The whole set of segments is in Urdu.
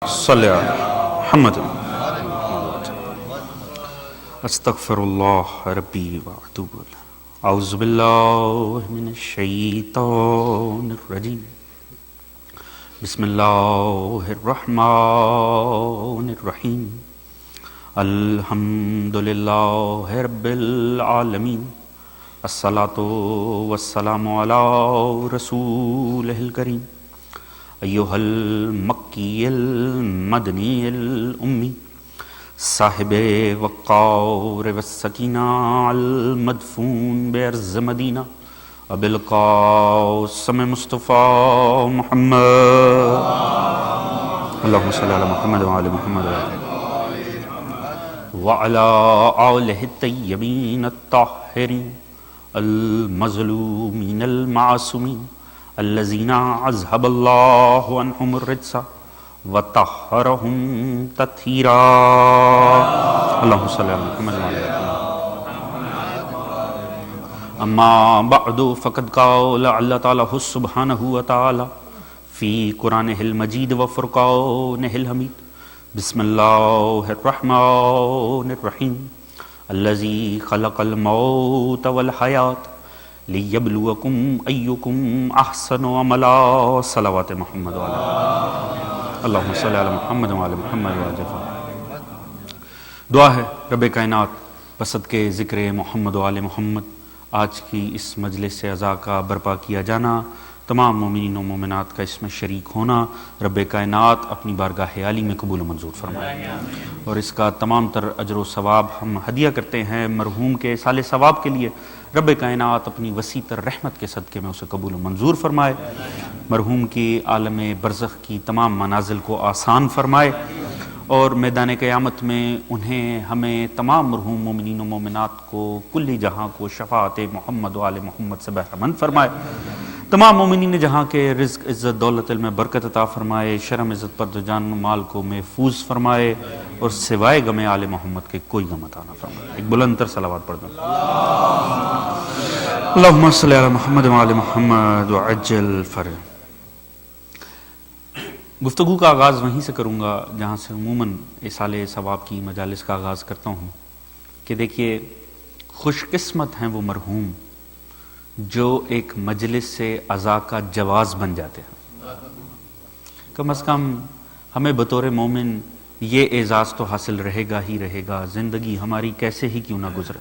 صلی محمد استغفر اللہ ربی واتوب الیہ اعوذ باللہ من الشیطان الرجیم بسم اللہ الرحمن الرحیم الحمد للہ رب العالمین الصلاۃ والسلام علی رسولہ الکریم ایہا المکی المدنی الامی صاحب وقار والسکینہ المدفون بارض مدینہ ابوالقاسم مصطفیٰ محمد اللہم صلی علی محمد وعلی محمد وعلی آلہ الطیبین الطاہرین المظلومین المعصومین الذین اذھب اللہ عنہم الرجس وطہرہم تطہیرا اللہم صلی علی محمد وعلی محمد اما بعد فقد قال اللہ تعالی سبحانہ وتعالی فی قرآنہ المجید وفرقانہ الحمید بسم اللہ الرحمن الرحیم الذی خلق الموت والحیات لیبلوکم ایکم احسن عملا صلوات محمد وعلی اللہم صلی علی محمد وعلی محمد وعلی دعا ہے رب کائنات بصدقے ذکر محمد وعلی محمد آج کی اس مجلس سے عزا کا برپا کیا جانا، تمام مومنین و مومنات کا اس میں شریک ہونا، رب کائنات اپنی بارگاہ عالی میں قبول و منظور فرمائے، اور اس کا تمام تر اجر و ثواب ہم ہدیہ کرتے ہیں مرحوم کے سال ثواب کے لیے، رب کائنات اپنی وسیع تر رحمت کے صدقے میں اسے قبول و منظور فرمائے، مرحوم کی عالم برزخ کی تمام منازل کو آسان فرمائے، اور میدان قیامت میں انہیں ہمیں تمام مرحوم مومنین و مومنات کو کلی جہاں کو شفاعت محمد و آل محمد سے بہرمند فرمائے، تمام مومنین جہاں کے رزق عزت دولت علم برکت عطا فرمائے، شرم عزت پرد جان مال کو محفوظ فرمائے، اور سوائے غم آل محمد کے کوئی غم عطا نہ فرمائے۔ ایک بلند تر صلوات پڑھ دیں۔ اللہم صلی علی محمد وعلی محمد وعجل فرج۔ گفتگو کا آغاز وہیں سے کروں گا جہاں سے عموماً ایصال ثواب کی مجالس کا آغاز کرتا ہوں، کہ دیکھیے خوش قسمت ہیں وہ مرحوم جو ایک مجلس سے عزا کا جواز بن جاتے ہیں۔ کم از کم ہمیں بطور مومن یہ اعزاز تو حاصل رہے گا ہی رہے گا، زندگی ہماری کیسے ہی کیوں نہ گزرے،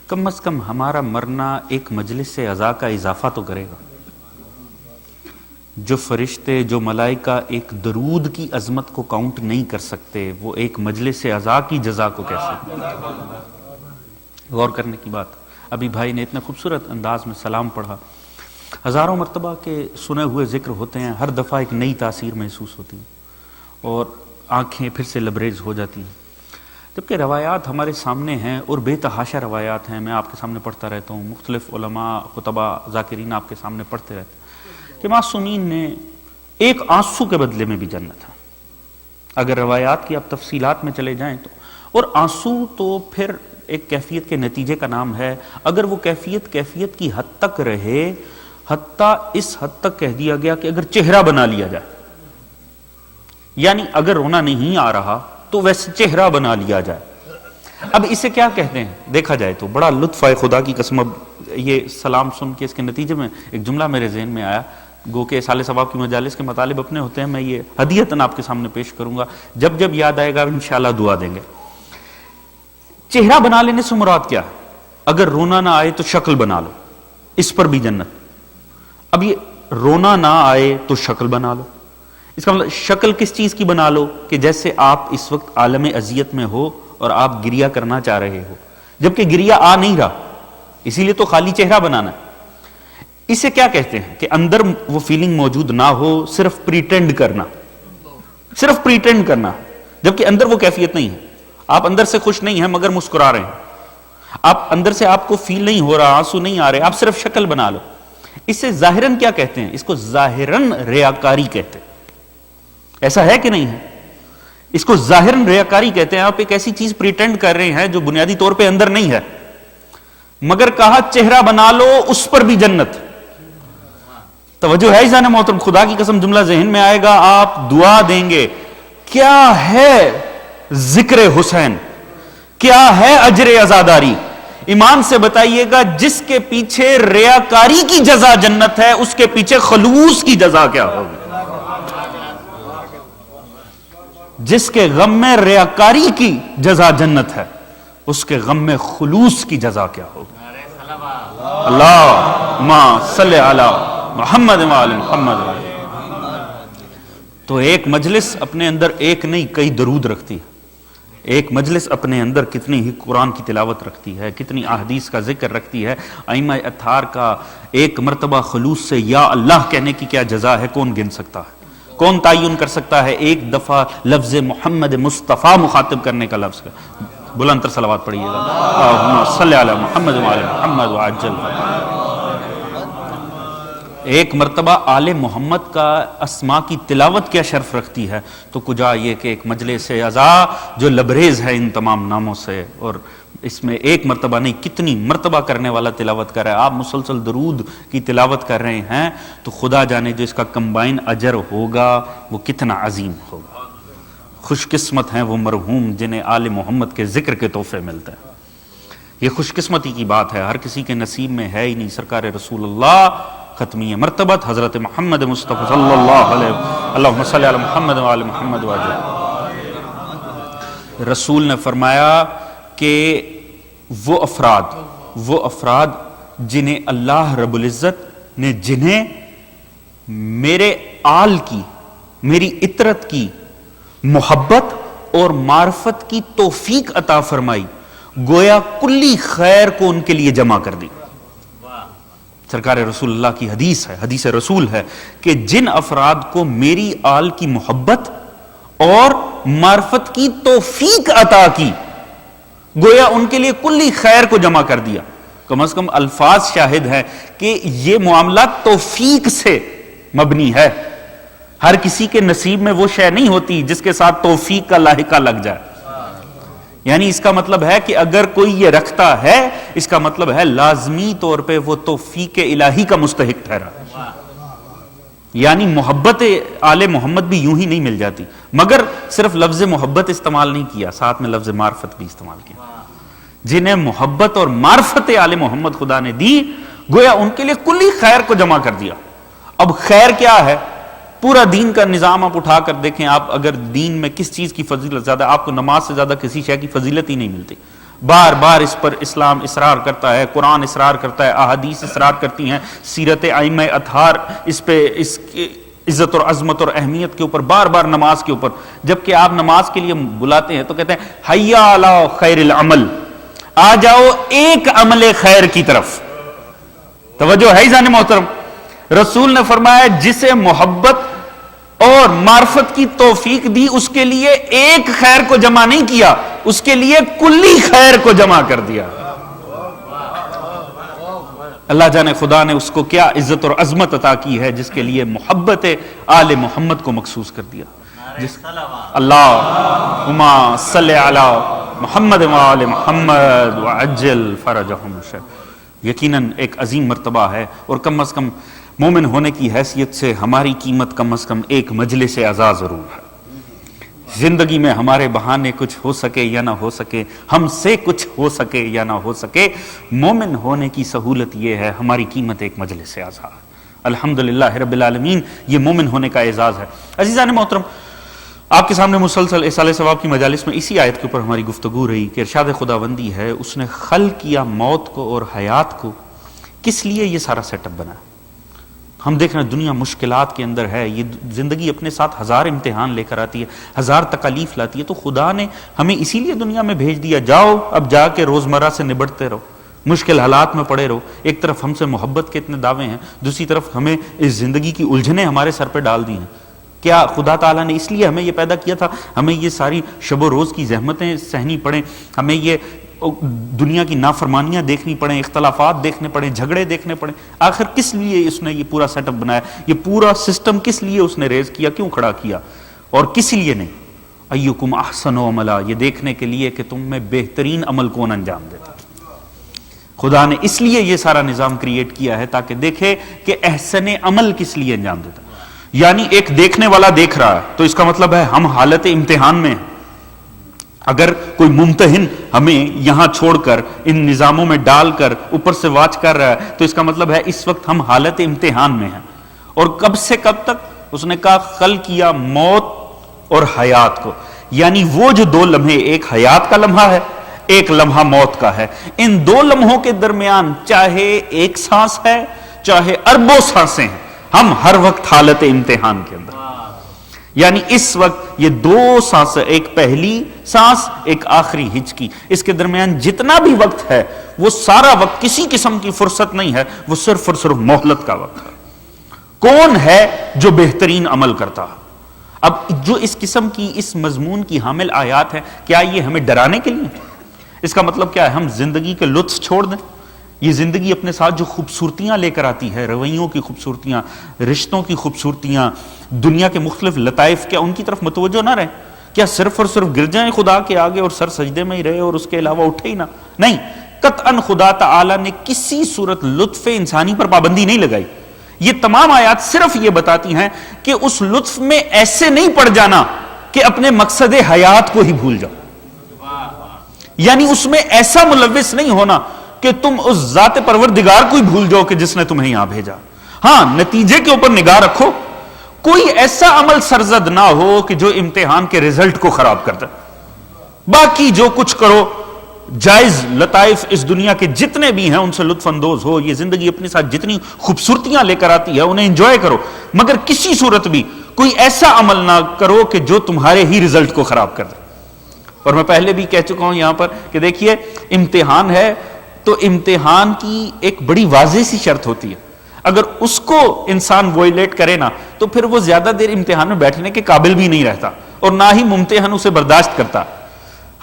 کم از کم ہمارا مرنا ایک مجلس سے عزا کا اضافہ تو کرے گا۔ جو فرشتے جو ملائکہ ایک درود کی عظمت کو کاؤنٹ نہیں کر سکتے، وہ ایک مجلس سے عزا کی جزا کو کیسے؟ غور کرنے کی بات۔ ابھی بھائی نے اتنے خوبصورت انداز میں سلام پڑھا، ہزاروں مرتبہ کے سنے ہوئے ذکر ہوتے ہیں، ہر دفعہ ایک نئی تاثیر محسوس ہوتی ہے اور آنکھیں پھر سے لبریز ہو جاتی ہیں، جبکہ روایات ہمارے سامنے ہیں اور بے تحاشا روایات ہیں، میں آپ کے سامنے پڑھتا رہتا ہوں، مختلف علماء خطبہ ذاکرین آپ کے سامنے پڑھتے رہتے ہیں کہ معصومین نے ایک آنسو کے بدلے میں بھی جنت ہے۔ اگر روایات کی آپ تفصیلات میں چلے جائیں تو، اور آنسو تو پھر ایک کیفیت کے نتیجے کا نام ہے، اگر وہ کیفیت کی حد تک رہے، حتیٰ اس حد تک کہہ دیا گیا کہ اگر چہرہ بنا لیا جائے، یعنی اگر رونا نہیں آ رہا تو ویسے چہرہ بنا لیا جائے۔ اب اسے کیا کہتے ہیں دیکھا جائے تو بڑا لطف آئے، خدا کی قسم اب یہ سلام سن کے اس کے نتیجے میں ایک جملہ میرے ذہن میں آیا، گو کہ سال ثواب کی مجالس کے مطالب اپنے ہوتے ہیں، میں یہ ہدیتاً آپ کے سامنے پیش کروں گا، جب جب یاد آئے گا انشاءاللہ دعا دیں گے۔ چہرہ بنا لینے سے مراد کیا ہے؟ اگر رونا نہ آئے تو شکل بنا لو، اس پر بھی جنت۔ اب یہ رونا نہ آئے تو شکل بنا لو، اس کا مطلب شکل کس چیز کی بنا لو کہ جیسے آپ اس وقت عالم اذیت میں ہو اور آپ گریہ کرنا چاہ رہے ہو، جبکہ گریہ آ نہیں رہا، اسی لیے تو خالی چہرہ بنانا ہے۔ اسے کیا کہتے ہیں کہ اندر وہ فیلنگ موجود نہ ہو، صرف پریٹینڈ کرنا، جبکہ اندر وہ کیفیت نہیں ہے، آپ اندر سے خوش نہیں ہیں مگر مسکرا رہے ہیں، آپ اندر سے آپ کو فیل نہیں ہو رہا، آنسو نہیں آ رہے، آپ صرف شکل بنا لو۔ اس سے ظاہراً کیا کہتے ہیں؟ اس کو ظاہراً ریاکاری کہتے ہیں۔ ایسا ہے کہ نہیں ہے؟ اس کو ظاہراً ریاکاری کہتے ہیں، آپ ایک ایسی چیز پریٹینڈ کر رہے ہیں جو بنیادی طور پہ اندر نہیں ہے، مگر کہا چہرہ بنا لو، اس پر بھی جنت۔ توجہ ہے عزیزان محترم، خدا کی قسم جملہ ذہن میں آئے گا، آپ دعا دیں گے کیا ہے ذکر حسین، کیا ہے اجر عزاداری؟ ایمان سے بتائیے گا، جس کے پیچھے ریاکاری کی جزا جنت ہے، اس کے پیچھے خلوص کی جزا کیا ہوگی؟ جس کے غم میں ریاکاری کی جزا جنت ہے، اس کے غم میں خلوص کی جزا کیا ہوگی؟ اللہم صلی علی محمد وآل محمد۔ تو ایک مجلس اپنے اندر ایک نہیں کئی درود رکھتی ہے، ایک مجلس اپنے اندر کتنی ہی قرآن کی تلاوت رکھتی ہے، کتنی احادیث کا ذکر رکھتی ہے۔ ائمہ اطہار کا ایک مرتبہ خلوص سے یا اللہ کہنے کی کیا جزا ہے، کون گن سکتا ہے؟ کون تعین کر سکتا ہے؟ ایک دفعہ لفظ محمد مصطفیٰ مخاطب کرنے کا لفظ کا بلند تر صلوات پڑھیے گا، اللہم صلی علی محمد وآل محمد وعجل۔ ایک مرتبہ آل محمد کا اسماء کی تلاوت کیا شرف رکھتی ہے، تو کجا یہ کہ ایک مجلس عزا جو لبریز ہے ان تمام ناموں سے، اور اس میں ایک مرتبہ نہیں کتنی مرتبہ کرنے والا تلاوت کر رہا ہے۔ آپ مسلسل درود کی تلاوت کر رہے ہیں تو خدا جانے جو اس کا کمبائن اجر ہوگا وہ کتنا عظیم ہوگا۔ خوش قسمت ہیں وہ مرحوم جنہیں آل محمد کے ذکر کے تحفے ملتے ہیں۔ یہ خوش قسمتی کی بات ہے، ہر کسی کے نصیب میں ہے ہی نہیں۔ سرکار رسول اللہ ختمی مرتبت حضرت محمد مصطفیٰ صلی اللہ علیہ اللہم صلی علی محمد وآل محمد وآجل۔ رسول نے فرمایا کہ وہ افراد جنہیں اللہ رب العزت نے جنہیں میرے آل کی، میری اطرت کی محبت اور معرفت کی توفیق عطا فرمائی، گویا کلی خیر کو ان کے لیے جمع کر دی۔ سرکار رسول اللہ کی حدیث ہے، حدیث رسول ہے کہ جن افراد کو میری آل کی محبت اور معرفت کی توفیق عطا کی، گویا ان کے لیے کلی خیر کو جمع کر دیا۔ کم از کم الفاظ شاہد ہے کہ یہ معاملہ توفیق سے مبنی ہے۔ ہر کسی کے نصیب میں وہ شے نہیں ہوتی جس کے ساتھ توفیق کا لاحقہ لگ جائے۔ یعنی اس کا مطلب ہے کہ اگر کوئی یہ رکھتا ہے، اس کا مطلب ہے لازمی طور پہ وہ توفیق الہی کا مستحق ٹھہرا۔ یعنی محبت آل محمد بھی یوں ہی نہیں مل جاتی، مگر صرف لفظ محبت استعمال نہیں کیا، ساتھ میں لفظ معرفت بھی استعمال کیا۔ جنہیں محبت اور معرفت آل محمد خدا نے دی، گویا ان کے لیے کلی خیر کو جمع کر دیا۔ اب خیر کیا ہے؟ پورا دین کا نظام آپ اٹھا کر دیکھیں، آپ اگر دین میں کس چیز کی فضیلت زیادہ، آپ کو نماز سے زیادہ کسی شے کی فضیلت ہی نہیں ملتی۔ بار بار اس پر اسلام اصرار کرتا ہے، قرآن اصرار کرتا ہے، احادیث اصرار کرتی ہیں، سیرت ائمہ اطہار اس پہ اس کی عزت اور عظمت اور اہمیت کے اوپر بار بار نماز کے اوپر، جبکہ آپ نماز کے لیے بلاتے ہیں تو کہتے ہیں حیا علی خیر العمل، آ جاؤ ایک عمل خیر کی طرف۔ توجہ ہے جان محترم، رسول نے فرمایا جسے محبت اور معرفت کی توفیق دی، اس کے لیے ایک خیر کو جمع نہیں کیا، اس کے لیے کلی خیر کو جمع کر دیا۔ اللہ جانے خدا نے اس کو کیا عزت اور عظمت عطا کی ہے جس کے لیے محبت آل محمد کو مخصوص کر دیا۔ اللہم صلی علی محمد وآل محمد وعجل فرجہم۔ یقیناً ایک عظیم مرتبہ ہے، اور کم از کم مومن ہونے کی حیثیت سے ہماری قیمت کم از کم ایک مجلس عزا ضرور ہے۔ زندگی میں ہمارے بہانے کچھ ہو سکے یا نہ ہو سکے، ہم سے کچھ ہو سکے یا نہ ہو سکے، مومن ہونے کی سہولت یہ ہے ہماری قیمت ایک مجلس عزا ہے۔ الحمدللہ رب العالمین، یہ مومن ہونے کا اعزاز ہے۔ عزیزان محترم، آپ کے سامنے مسلسل اصالہ ثواب کی مجالس میں اسی آیت کے اوپر ہماری گفتگو رہی کہ ارشاد خداوندی ہے اس نے خلق کیا موت کو اور حیات کو، کس لیے یہ سارا سیٹ اپ بنا؟ ہم دیکھ رہے ہیں دنیا مشکلات کے اندر ہے، یہ زندگی اپنے ساتھ ہزار امتحان لے کر آتی ہے، ہزار تکالیف لاتی ہے، تو خدا نے ہمیں اسی لیے دنیا میں بھیج دیا، جاؤ اب جا کے روزمرہ سے نبٹتے رہو، مشکل حالات میں پڑے رہو۔ ایک طرف ہم سے محبت کے اتنے دعوے ہیں، دوسری طرف ہمیں اس زندگی کی الجھنیں ہمارے سر پہ ڈال دی ہیں۔ کیا خدا تعالیٰ نے اس لیے ہمیں یہ پیدا کیا تھا ہمیں یہ ساری شب و روز کی زحمتیں سہنی پڑیں، ہمیں یہ دنیا کی نافرمانیاں دیکھنی پڑیں، اختلافات دیکھنے پڑیں، جھگڑے دیکھنے پڑیں؟ آخر کس لیے اس نے یہ پورا سیٹ اپ بنایا؟ یہ پورا سسٹم کس لیے اس نے ریز کیا، کیوں کھڑا کیا، اور کس لیے نہیں؟ ایکم احسن عملا، یہ دیکھنے کے لیے کہ تم میں بہترین عمل کون انجام دیتا۔ خدا نے اس لیے یہ سارا نظام کریٹ کیا ہے تاکہ دیکھے کہ احسن عمل کس لیے انجام دیتا۔ یعنی ایک دیکھنے والا دیکھ رہا ہے تو اس کا مطلب ہے ہم حالت امتحان میں ہیں. اگر کوئی ممتحن ہمیں یہاں چھوڑ کر ان نظاموں میں ڈال کر اوپر سے واچ کر رہا ہے تو اس کا مطلب ہے اس وقت ہم حالت امتحان میں ہیں. اور کب سے کب تک؟ اس نے کہا خلق کیا موت اور حیات کو، یعنی وہ جو دو لمحے، ایک حیات کا لمحہ ہے، ایک لمحہ موت کا ہے، ان دو لمحوں کے درمیان چاہے ایک سانس ہے چاہے اربوں سانسیں ہیں، ہم ہر وقت حالت امتحان کے اندر. یعنی اس وقت یہ دو سانس، ایک پہلی سانس ایک آخری ہچکی، اس کے درمیان جتنا بھی وقت ہے وہ سارا وقت کسی قسم کی فرصت نہیں ہے، وہ صرف اور صرف مہلت کا وقت ہے. کون ہے جو بہترین عمل کرتا؟ اب جو اس قسم کی اس مضمون کی حامل آیات ہے، کیا یہ ہمیں ڈرانے کے لیے؟ اس کا مطلب کیا ہے؟ ہم زندگی کے لطف چھوڑ دیں؟ یہ زندگی اپنے ساتھ جو خوبصورتیاں لے کر آتی ہے، رویوں کی خوبصورتیاں، رشتوں کی خوبصورتیاں، دنیا کے مختلف لطائف، کیا ان کی طرف متوجہ نہ رہیں؟ کیا صرف اور صرف گر جائیں خدا کے آگے اور سر سجدے میں ہی رہے اور اس کے علاوہ اٹھے ہی نہ؟ نہیں، قطعاً خدا تعالی نے کسی صورت لطف انسانی پر پابندی نہیں لگائی. یہ تمام آیات صرف یہ بتاتی ہیں کہ اس لطف میں ایسے نہیں پڑ جانا کہ اپنے مقصد حیات کو ہی بھول جاؤ. یعنی اس میں ایسا ملوث نہیں ہونا کہ تم اس ذات پروردگار کو ہی بھول جاؤ کہ جس نے تمہیں یہاں بھیجا. ہاں، نتیجے کے اوپر نگاہ رکھو، کوئی ایسا عمل سرزد نہ ہو کہ جو امتحان کے رزلٹ کو خراب کر دے. باقی جو کچھ کرو، جائز لطائف اس دنیا کے جتنے بھی ہیں ان سے لطف اندوز ہو. یہ زندگی اپنے ساتھ جتنی خوبصورتیاں لے کر آتی ہے انہیں انجوائے کرو، مگر کسی صورت بھی کوئی ایسا عمل نہ کرو کہ جو تمہارے ہی رزلٹ کو خراب کر دے. اور میں پہلے بھی کہہ چکا ہوں یہاں پر کہ دیکھیے، امتحان ہے تو امتحان کی ایک بڑی واضح سی شرط ہوتی ہے. اگر اس کو انسان وائلیٹ کرے نا تو پھر وہ زیادہ دیر امتحان میں بیٹھنے کے قابل بھی نہیں رہتا اور نہ ہی ممتحن اسے برداشت کرتا.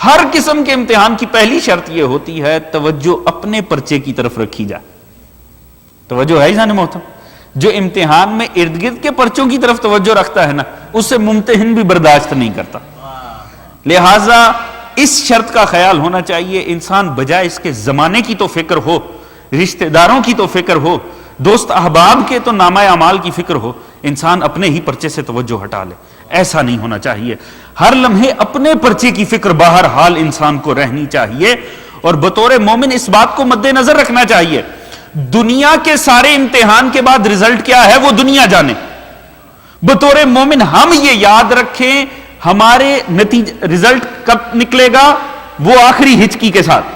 ہر قسم کے امتحان کی پہلی شرط یہ ہوتی ہے توجہ اپنے پرچے کی طرف رکھی جائے. توجہ ہے جان محترم؟ جو امتحان میں ارد گرد کے پرچوں کی طرف توجہ رکھتا ہے نا اسے ممتحن بھی برداشت نہیں کرتا. لہٰذا اس شرط کا خیال ہونا چاہیے، انسان بجائے اس کے زمانے کی تو فکر ہو، رشتہ داروں کی تو فکر ہو، دوست احباب کے تو نامہ اعمال کی فکر ہو، انسان اپنے ہی پرچے سے توجہ ہٹا لے. ایسا نہیں ہونا چاہیے. ہر لمحے اپنے پرچے کی فکر باہر حال انسان کو رہنی چاہیے. اور بطور مومن اس بات کو مد نظر رکھنا چاہیے، دنیا کے سارے امتحان کے بعد رزلٹ کیا ہے وہ دنیا جانے. بطور مومن ہم یہ یاد رکھیں ہمارے نتیجے رزلٹ کب نکلے گا؟ وہ آخری ہچکی کے ساتھ.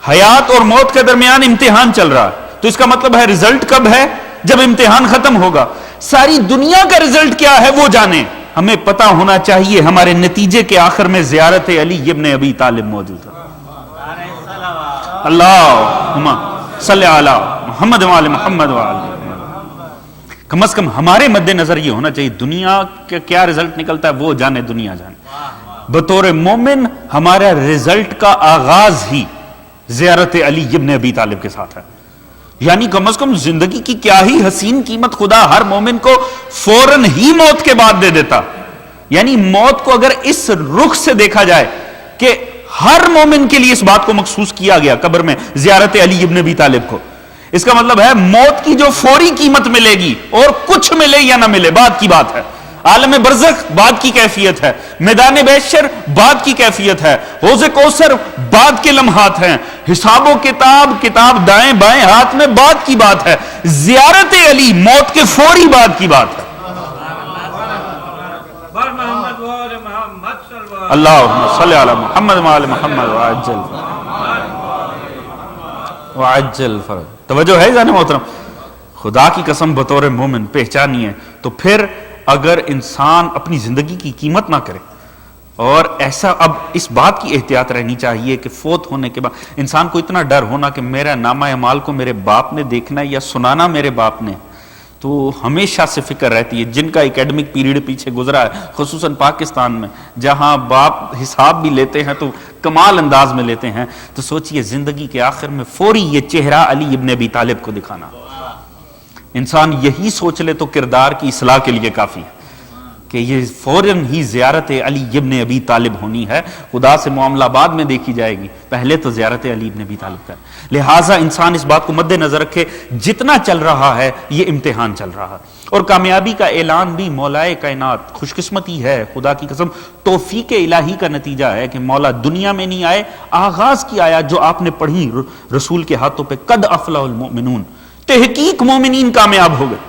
حیات اور موت کے درمیان امتحان چل رہا ہے تو اس کا مطلب ہے رزلٹ کب ہے؟ جب امتحان ختم ہوگا. ساری دنیا کا رزلٹ کیا ہے وہ جانے. ہمیں پتا ہونا چاہیے ہمارے نتیجے کے آخر میں زیارت علی ابن ابی طالب موجود ہے. اللہم صلی علی محمد وعلی محمد وعلی. کم از کم ہمارے مد نظر یہ ہونا چاہیے دنیا کا کیا رزلٹ نکلتا ہے وہ جانے، دنیا جانے. بطور مومن ہمارا رزلٹ کا آغاز ہی زیارت علی ابن ابی طالب کے ساتھ ہے. یعنی کم از کم زندگی کی کیا ہی حسین قیمت خدا ہر مومن کو فوراً ہی موت کے بعد دے دیتا. یعنی موت کو اگر اس رخ سے دیکھا جائے کہ ہر مومن کے لیے اس بات کو مخصوص کیا گیا قبر میں زیارت علی ابن ابی طالب کو، اس کا مطلب ہے موت کی جو فوری قیمت ملے گی اور کچھ ملے یا نہ ملے بعد کی بات ہے. عالم برزخ بعد کی کیفیت ہے، میدان بیشر بعد کی کیفیت ہے، حوض کوثر بعد کے لمحات ہیں، حساب و کتاب دائیں بائیں ہاتھ میں بعد کی بات ہے. زیارت علی موت کے فوری بعد کی بات ہے. اللہم صلی علی محمد وعلی محمد وعجل فرج. توجہ ہے جانے محترم؟ خدا کی قسم بطور مومن پہچانیے تو پھر اگر انسان اپنی زندگی کی قیمت نہ کرے، اور ایسا اب اس بات کی احتیاط رہنی چاہیے کہ فوت ہونے کے بعد انسان کو اتنا ڈر ہونا کہ میرا نامہ اعمال کو میرے باپ نے دیکھنا ہے یا سنانا میرے باپ نے، تو ہمیشہ سے فکر رہتی ہے. جن کا اکیڈمک پیریڈ پیچھے گزرا ہے خصوصاً پاکستان میں جہاں باپ حساب بھی لیتے ہیں تو کمال انداز میں لیتے ہیں، تو سوچئے زندگی کے آخر میں فوری یہ چہرہ علی ابن ابی طالب کو دکھانا. انسان یہی سوچ لے تو کردار کی اصلاح کے لیے کافی ہے. کہ یہ فوراً ہی زیارت علی ابن ابی طالب ہونی ہے. خدا سے معاملہ بعد میں دیکھی جائے گی، پہلے تو زیارت علی ابن ابی طالب کا. لہٰذا انسان اس بات کو مد نظر رکھے، جتنا چل رہا ہے یہ امتحان چل رہا ہے. اور کامیابی کا اعلان بھی مولائے کائنات، خوش قسمتی ہے خدا کی قسم، توفیق الہی کا نتیجہ ہے کہ مولا دنیا میں نہیں آئے. آغاز کی آیات جو آپ نے پڑھی رسول کے ہاتھوں پہ، قد افلح المؤمنون، تحقیق مومنین کامیاب ہو گئے.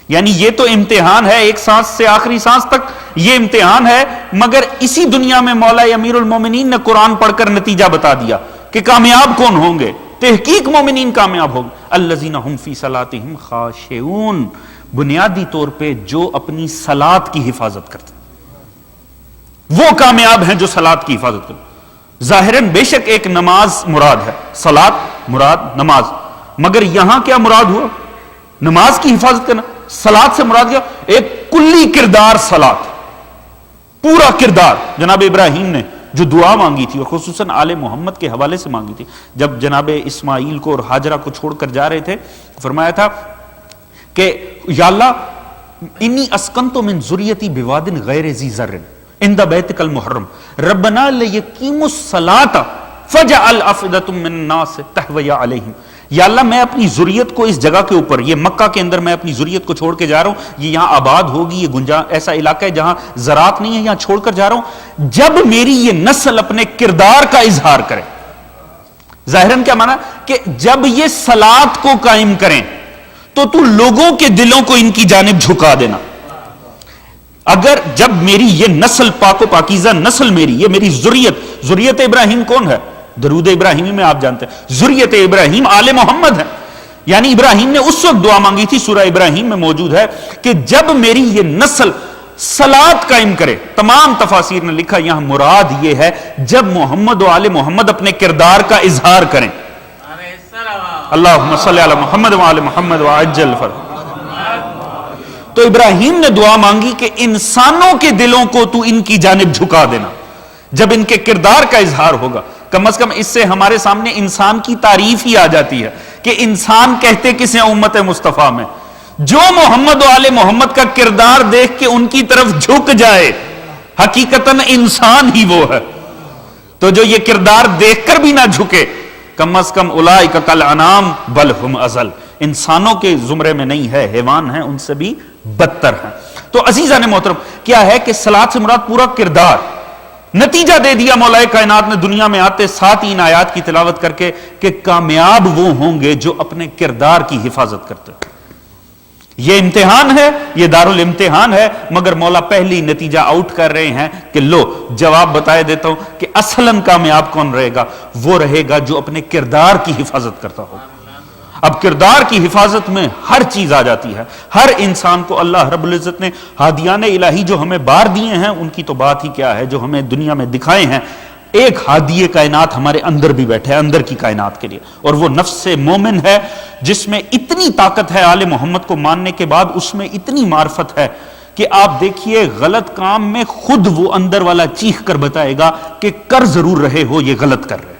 یعنی یہ تو امتحان ہے، ایک سانس سے آخری سانس تک یہ امتحان ہے، مگر اسی دنیا میں مولا امیر المومنین نے قرآن پڑھ کر نتیجہ بتا دیا کہ کامیاب کون ہوں گے. تحقیق مومنین کامیاب ہوں گے. الذین هم فی صلاتہم خاشعون، بنیادی طور پہ جو اپنی صلات کی حفاظت کرتے ہیں وہ کامیاب ہیں جو صلات کی حفاظت کرتے ہیں. ظاہراً بے شک ایک نماز مراد ہے، صلات مراد نماز، مگر یہاں کیا مراد ہوا؟ نماز کی حفاظت کرنا. صلات سے مراد کیا؟ ایک کلی کردار صلات، پورا کردار. جناب ابراہیم نے جو دعا مانگی تھی اور خصوصاً آل محمد کے حوالے سے مانگی تھی، جب جناب اسماعیل کو اور ہاجرہ کو چھوڑ کر جا رہے تھے، فرمایا تھا کہ یا اللہ انی اسکنت من ذریتی بواد غیر ذی زرع عند بیتک المحرم ربنا لیقیموا الصلاۃ فاجعل افئدۃ من الناس تهوی علیہم. یا اللہ میں اپنی ذریت کو اس جگہ کے اوپر، یہ مکہ کے اندر میں اپنی ذریت کو چھوڑ کے جا رہا ہوں، یہ یہاں آباد ہوگی، یہ ایسا علاقہ ہے جہاں زراعت نہیں ہے، یہاں چھوڑ کر جا رہا ہوں، جب میری یہ نسل اپنے کردار کا اظہار کرے. ظاہراً کیا مانا کہ جب یہ صلات کو قائم کریں تو لوگوں کے دلوں کو ان کی جانب جھکا دینا. اگر جب میری یہ نسل پاک و پاکیزہ نسل میری، یہ میری ذریت ابراہیم کون ہے؟ درود ابراہیمی میں آپ جانتے ہیں ذریت ابراہیم آل محمد ہے. یعنی ابراہیم نے اس وقت دعا مانگی تھی، سورہ ابراہیم میں موجود ہے کہ جب میری یہ نسل صلات قائم کرے. تمام تفاسیر نے لکھا یہاں مراد یہ ہے جب محمد و آل محمد اپنے کردار کا اظہار کریں. اللہم صلی علی محمد و آل محمد وعجل فرج. تو ابراہیم نے دعا مانگی کہ انسانوں کے دلوں کو تو ان کی جانب جھکا دینا جب ان کے کردار کا اظہار ہوگا. کم از کم اس سے ہمارے سامنے انسان کی تعریف ہی آ جاتی ہے کہ انسان کہتے کسے امت مصطفیٰ میں جو محمد و آل محمد کا کردار دیکھ کے ان کی طرف جھک جائے، حقیقتاً انسان ہی وہ ہے. تو جو یہ کردار دیکھ کر بھی نہ جھکے، کم از کم اولئک کالانعام بل ہم اضل، انسانوں کے زمرے میں نہیں ہے، حیوان ہیں، ان سے بھی بدتر ہیں. تو عزیزان محترم کیا ہے کہ صلات سے مراد پورا کردار. نتیجہ دے دیا مولا کائنات نے دنیا میں آتے ساتھ ان آیات کی تلاوت کر کے کہ کامیاب وہ ہوں گے جو اپنے کردار کی حفاظت کرتے ہیں. یہ امتحان ہے، یہ دارالامتحان ہے، مگر مولا پہلی نتیجہ آؤٹ کر رہے ہیں کہ لو جواب بتائے دیتا ہوں کہ اصلاً کامیاب کون رہے گا؟ وہ رہے گا جو اپنے کردار کی حفاظت کرتا ہو. اب کردار کی حفاظت میں ہر چیز آ جاتی ہے. ہر انسان کو اللہ رب العزت نے ہادیان الہی جو ہمیں بار دیے ہیں ان کی تو بات ہی کیا ہے، جو ہمیں دنیا میں دکھائے ہیں. ایک ہادی کائنات ہمارے اندر بھی بیٹھے ہے، اندر کی کائنات کے لیے، اور وہ نفس مومن ہے جس میں اتنی طاقت ہے. آل محمد کو ماننے کے بعد اس میں اتنی معرفت ہے کہ آپ دیکھیے غلط کام میں خود وہ اندر والا چیخ کر بتائے گا کہ کر ضرور رہے ہو، یہ غلط کر رہے.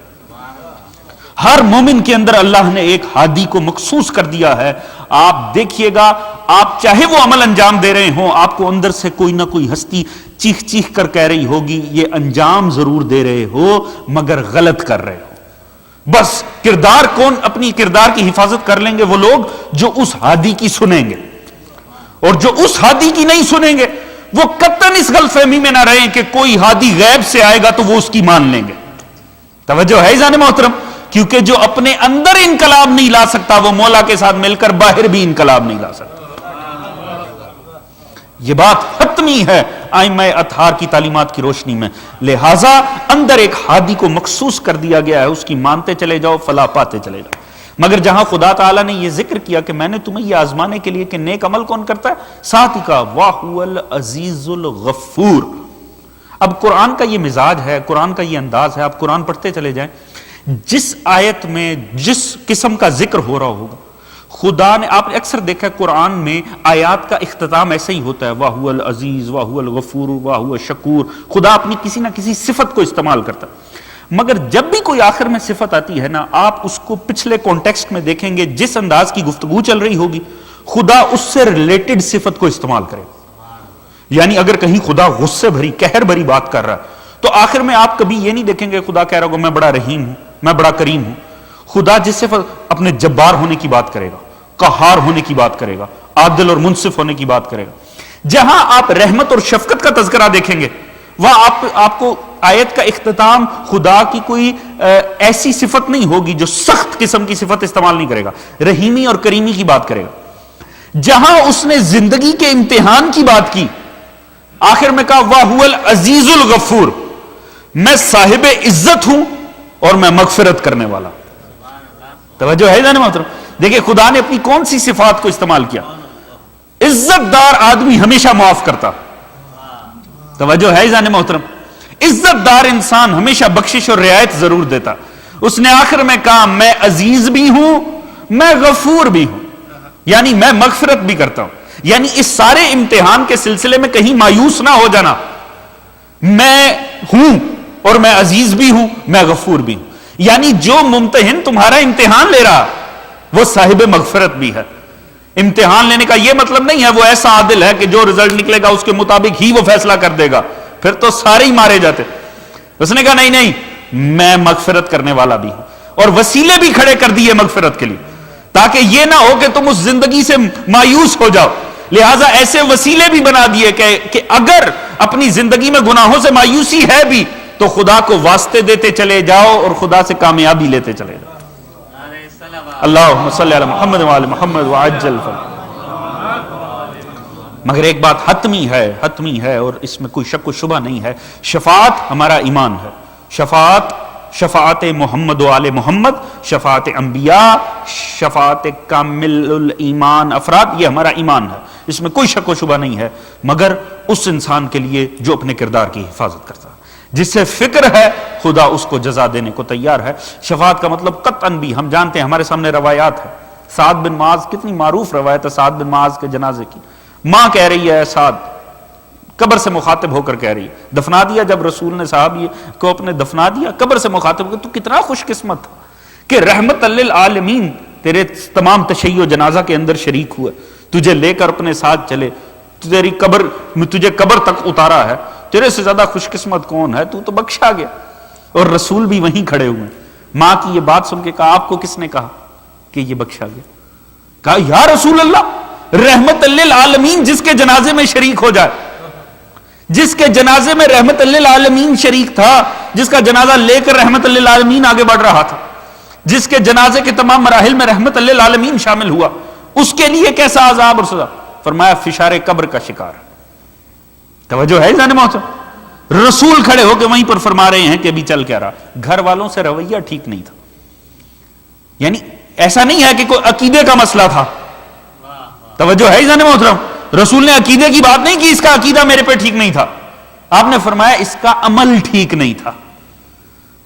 ہر مومن کے اندر اللہ نے ایک ہادی کو مخصوص کر دیا ہے. آپ دیکھیے گا، آپ چاہے وہ عمل انجام دے رہے ہوں، آپ کو اندر سے کوئی نہ کوئی ہستی چیخ چیخ کر کہہ رہی ہوگی یہ انجام ضرور دے رہے ہو مگر غلط کر رہے ہو. بس کردار کون اپنی کردار کی حفاظت کر لیں گے؟ وہ لوگ جو اس ہادی کی سنیں گے، اور جو اس ہادی کی نہیں سنیں گے وہ قطعاً اس غلط فہمی میں نہ رہیں کہ کوئی ہادی غیب سے آئے گا تو وہ اس کی مان لیں گے. توجہ ہے جان محترم؟ کیونکہ جو اپنے اندر انقلاب نہیں لا سکتا وہ مولا کے ساتھ مل کر باہر بھی انقلاب نہیں لا سکتا. یہ بات حتمی ہے ائمہ اطہار کی تعلیمات کی روشنی میں. لہٰذا اندر ایک ہادی کو مخصوص کر دیا گیا ہے، اس کی مانتے چلے جاؤ، فلاح پاتے چلے جاؤ. مگر جہاں خدا تعالیٰ نے یہ ذکر کیا کہ میں نے تمہیں یہ آزمانے کے لیے کہ نیک عمل کون کرتا ہے، ساتھ ہی کہا وَهُوَ الْعَزِيزُ الْغَفُورُ. اب قرآن کا یہ مزاج ہے، قرآن کا یہ انداز ہے. آپ قرآن پڑھتے چلے جائیں، جس آیت میں جس قسم کا ذکر ہو رہا ہوگا خدا نے، آپ نے اکثر دیکھا ہے قرآن میں آیات کا اختتام ایسے ہی ہوتا ہے، وَهُوَ الْعَزِيزُ وَهُوَ الْغَفُورُ وَهُوَ الشَّكُورُ. خدا اپنی کسی نہ کسی صفت کو استعمال کرتا ہے. مگر جب بھی کوئی آخر میں صفت آتی ہے نا، آپ اس کو پچھلے کانٹیکسٹ میں دیکھیں گے، جس انداز کی گفتگو چل رہی ہوگی خدا اس سے ریلیٹڈ صفت کو استعمال کرے. یعنی اگر کہیں خدا غصے بھری قہر بھری بات کر رہا ہے تو آخر میں آپ کبھی یہ نہیں دیکھیں گے خدا کہہ رہا ہوگا میں بڑا رحیم ہوں، میں بڑا کریم ہوں. خدا جس سے اپنے جبار ہونے کی بات کرے گا، قہار ہونے کی بات کرے گا، عادل اور منصف ہونے کی بات کرے گا. جہاں آپ رحمت اور شفقت کا تذکرہ دیکھیں گے وہاں آپ کو آیت کا اختتام خدا کی کوئی ایسی صفت نہیں ہوگی جو سخت قسم کی صفت استعمال نہیں کرے گا، رحیمی اور کریمی کی بات کرے گا. جہاں اس نے زندگی کے امتحان کی بات کی آخر میں کہا وَهُوَ الْعَزِيزُ الْغَفُورُ، میں صاحب عزت ہوں اور میں مغفرت کرنے والا. توجہ ہے جانے محترم؟ دیکھیں خدا نے اپنی کون سی صفات کو استعمال کیا. عزت دار آدمی ہمیشہ معاف کرتا. توجہ ہے جانے محترم؟ عزت دار انسان ہمیشہ بخشش اور رعایت ضرور دیتا. اس نے آخر میں کہا میں عزیز بھی ہوں میں غفور بھی ہوں، یعنی میں مغفرت بھی کرتا ہوں. یعنی اس سارے امتحان کے سلسلے میں کہیں مایوس نہ ہو جانا. میں ہوں اور میں عزیز بھی ہوں میں غفور بھی ہوں. یعنی جو ممتحن تمہارا امتحان لے رہا وہ صاحب مغفرت بھی ہے. امتحان لینے کا یہ مطلب نہیں ہے وہ ایسا عادل ہے کہ جو رزلٹ نکلے گا اس کے مطابق ہی وہ فیصلہ کر دے گا، پھر تو سارے ہی مارے جاتے. اس نے کہا نہیں میں مغفرت کرنے والا بھی ہوں، اور وسیلے بھی کھڑے کر دیے مغفرت کے لیے تاکہ یہ نہ ہو کہ تم اس زندگی سے مایوس ہو جاؤ. لہٰذا ایسے وسیلے بھی بنا دیے کہ اگر اپنی زندگی میں گناہوں سے مایوسی ہے بھی تو خدا کو واسطے دیتے چلے جاؤ اور خدا سے کامیابی لیتے چلے جاؤ. اللہم صلی علی محمد وعلی محمد وعجل فرج. مگر ایک بات حتمی ہے اور اس میں کوئی شک و شبہ نہیں ہے، شفاعت ہمارا ایمان ہے. شفاعت محمد و آل محمد، شفاعت انبیاء، شفاعت کامل الایمان افراد، یہ ہمارا ایمان ہے، اس میں کوئی شک و شبہ نہیں ہے. مگر اس انسان کے لیے جو اپنے کردار کی حفاظت کرتا ہے، جس سے فکر ہے خدا اس کو جزا دینے کو تیار ہے. شفاعت کا مطلب قطعاً بھی ہم جانتے ہیں، ہمارے سامنے روایات ہے. سعد بن معاذ، کتنی معروف روایت ہے سعد بن معاذ کے جنازے کی. ماں کہہ رہی ہے سعد قبر سے مخاطب ہو کر کہہ رہی ہے، دفنا دیا جب رسول نے صحابی کو اپنے دفنا دیا، قبر سے مخاطب ہو تو کتنا خوش قسمت تھا کہ رحمت للعالمین تیرے تمام تشیع و جنازہ کے اندر شریک ہوئے، تجھے لے کر اپنے ساتھ چلے، تیری قبر تجھے قبر تک اتارا ہے. تیرے سے زیادہ خوش قسمت کون ہے، تو بخشا گیا. اور رسول بھی وہیں کھڑے ہوئے. ماں کی یہ بات سن کے کہا آپ کو کس نے کہا کہ یہ بخشا گیا؟ کہا یا رسول اللہ، رحمت للعالمین جس کے جنازے میں شریک ہو جائے، جس کے جنازے میں رحمت للعالمین شریک تھا، جس کا جنازہ لے کر رحمت للعالمین آگے بڑھ رہا تھا، جس کے جنازے کے تمام مراحل میں رحمت للعالمین شامل ہوا، اس کے لیے کیسا عذاب اور سزا؟ فرمایا فشار قبر کا شکار. توجہ ہے جانے محترم؟ رسول کھڑے ہو کے وہیں پر فرما رہے ہیں کہ ابھی چل کیا رہا. گھر والوں سے رویہ ٹھیک نہیں تھا. یعنی ایسا نہیں ہے کہ کوئی عقیدے کا مسئلہ تھا. توجہ ہے جانے محترم؟ رسول نے عقیدے کی بات نہیں کی اس کا عقیدہ میرے پہ ٹھیک نہیں تھا. آپ نے فرمایا اس کا عمل ٹھیک نہیں تھا.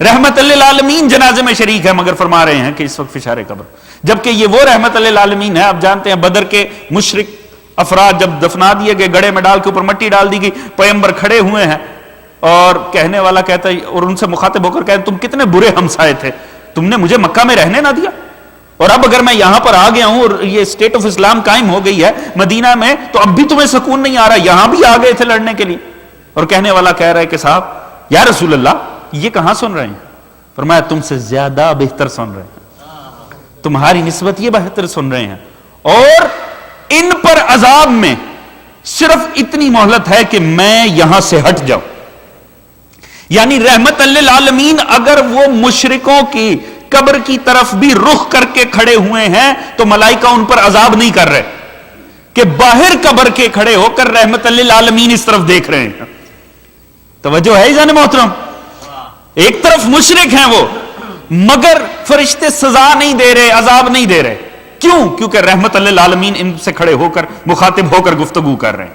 رحمت للعالمین جنازے میں شریک ہے مگر فرما رہے ہیں کہ اس وقت فشار قبر. جبکہ یہ وہ رحمت للعالمین ہے. آپ جانتے ہیں بدر کے مشرک افراد جب دفنا دیے گئے، گڑھے میں ڈال کے اوپر مٹی ڈال دی گئی، پیغمبر کھڑے ہوئے ہیں اور کہنے والا کہتا ہے اور ان سے مخاطب ہو کر کہتے تم کتنے برے ہمسائے تھے، تم نے مجھے مکہ میں رہنے نہ دیا، اور اب اگر میں یہاں پر آ گیا ہوں اور یہ اسٹیٹ آف اسلام قائم ہو گئی ہے مدینہ میں تو اب بھی تمہیں سکون نہیں آ رہا، یہاں بھی آ گئے تھے لڑنے کے لیے. اور کہنے والا کہہ رہا ہے کہ صاحب یا رسول اللہ یہ کہاں سن رہے ہیں؟ فرمایا تم سے زیادہ بہتر سن رہے ہیں، تمہاری نسبت یہ بہتر سن رہے ہیں، اور ان پر عذاب میں صرف اتنی مہلت ہے کہ میں یہاں سے ہٹ جاؤں. یعنی رحمت للعالمین اگر وہ مشرکوں کی قبر کی طرف بھی رخ کر کے کھڑے ہوئے ہیں تو ملائکہ ان پر عذاب نہیں کر رہے کہ باہر قبر کے کھڑے ہو کر رحمت للعالمین اس طرف دیکھ رہے ہیں. توجہ ہے جان محترم؟ ایک طرف مشرک ہیں وہ مگر فرشتے سزا نہیں دے رہے، عذاب نہیں دے رہے. کیوں؟ کیونکہ رحمت للعالمین ان سے کھڑے ہو کر مخاطب ہو کر گفتگو کر رہے ہیں.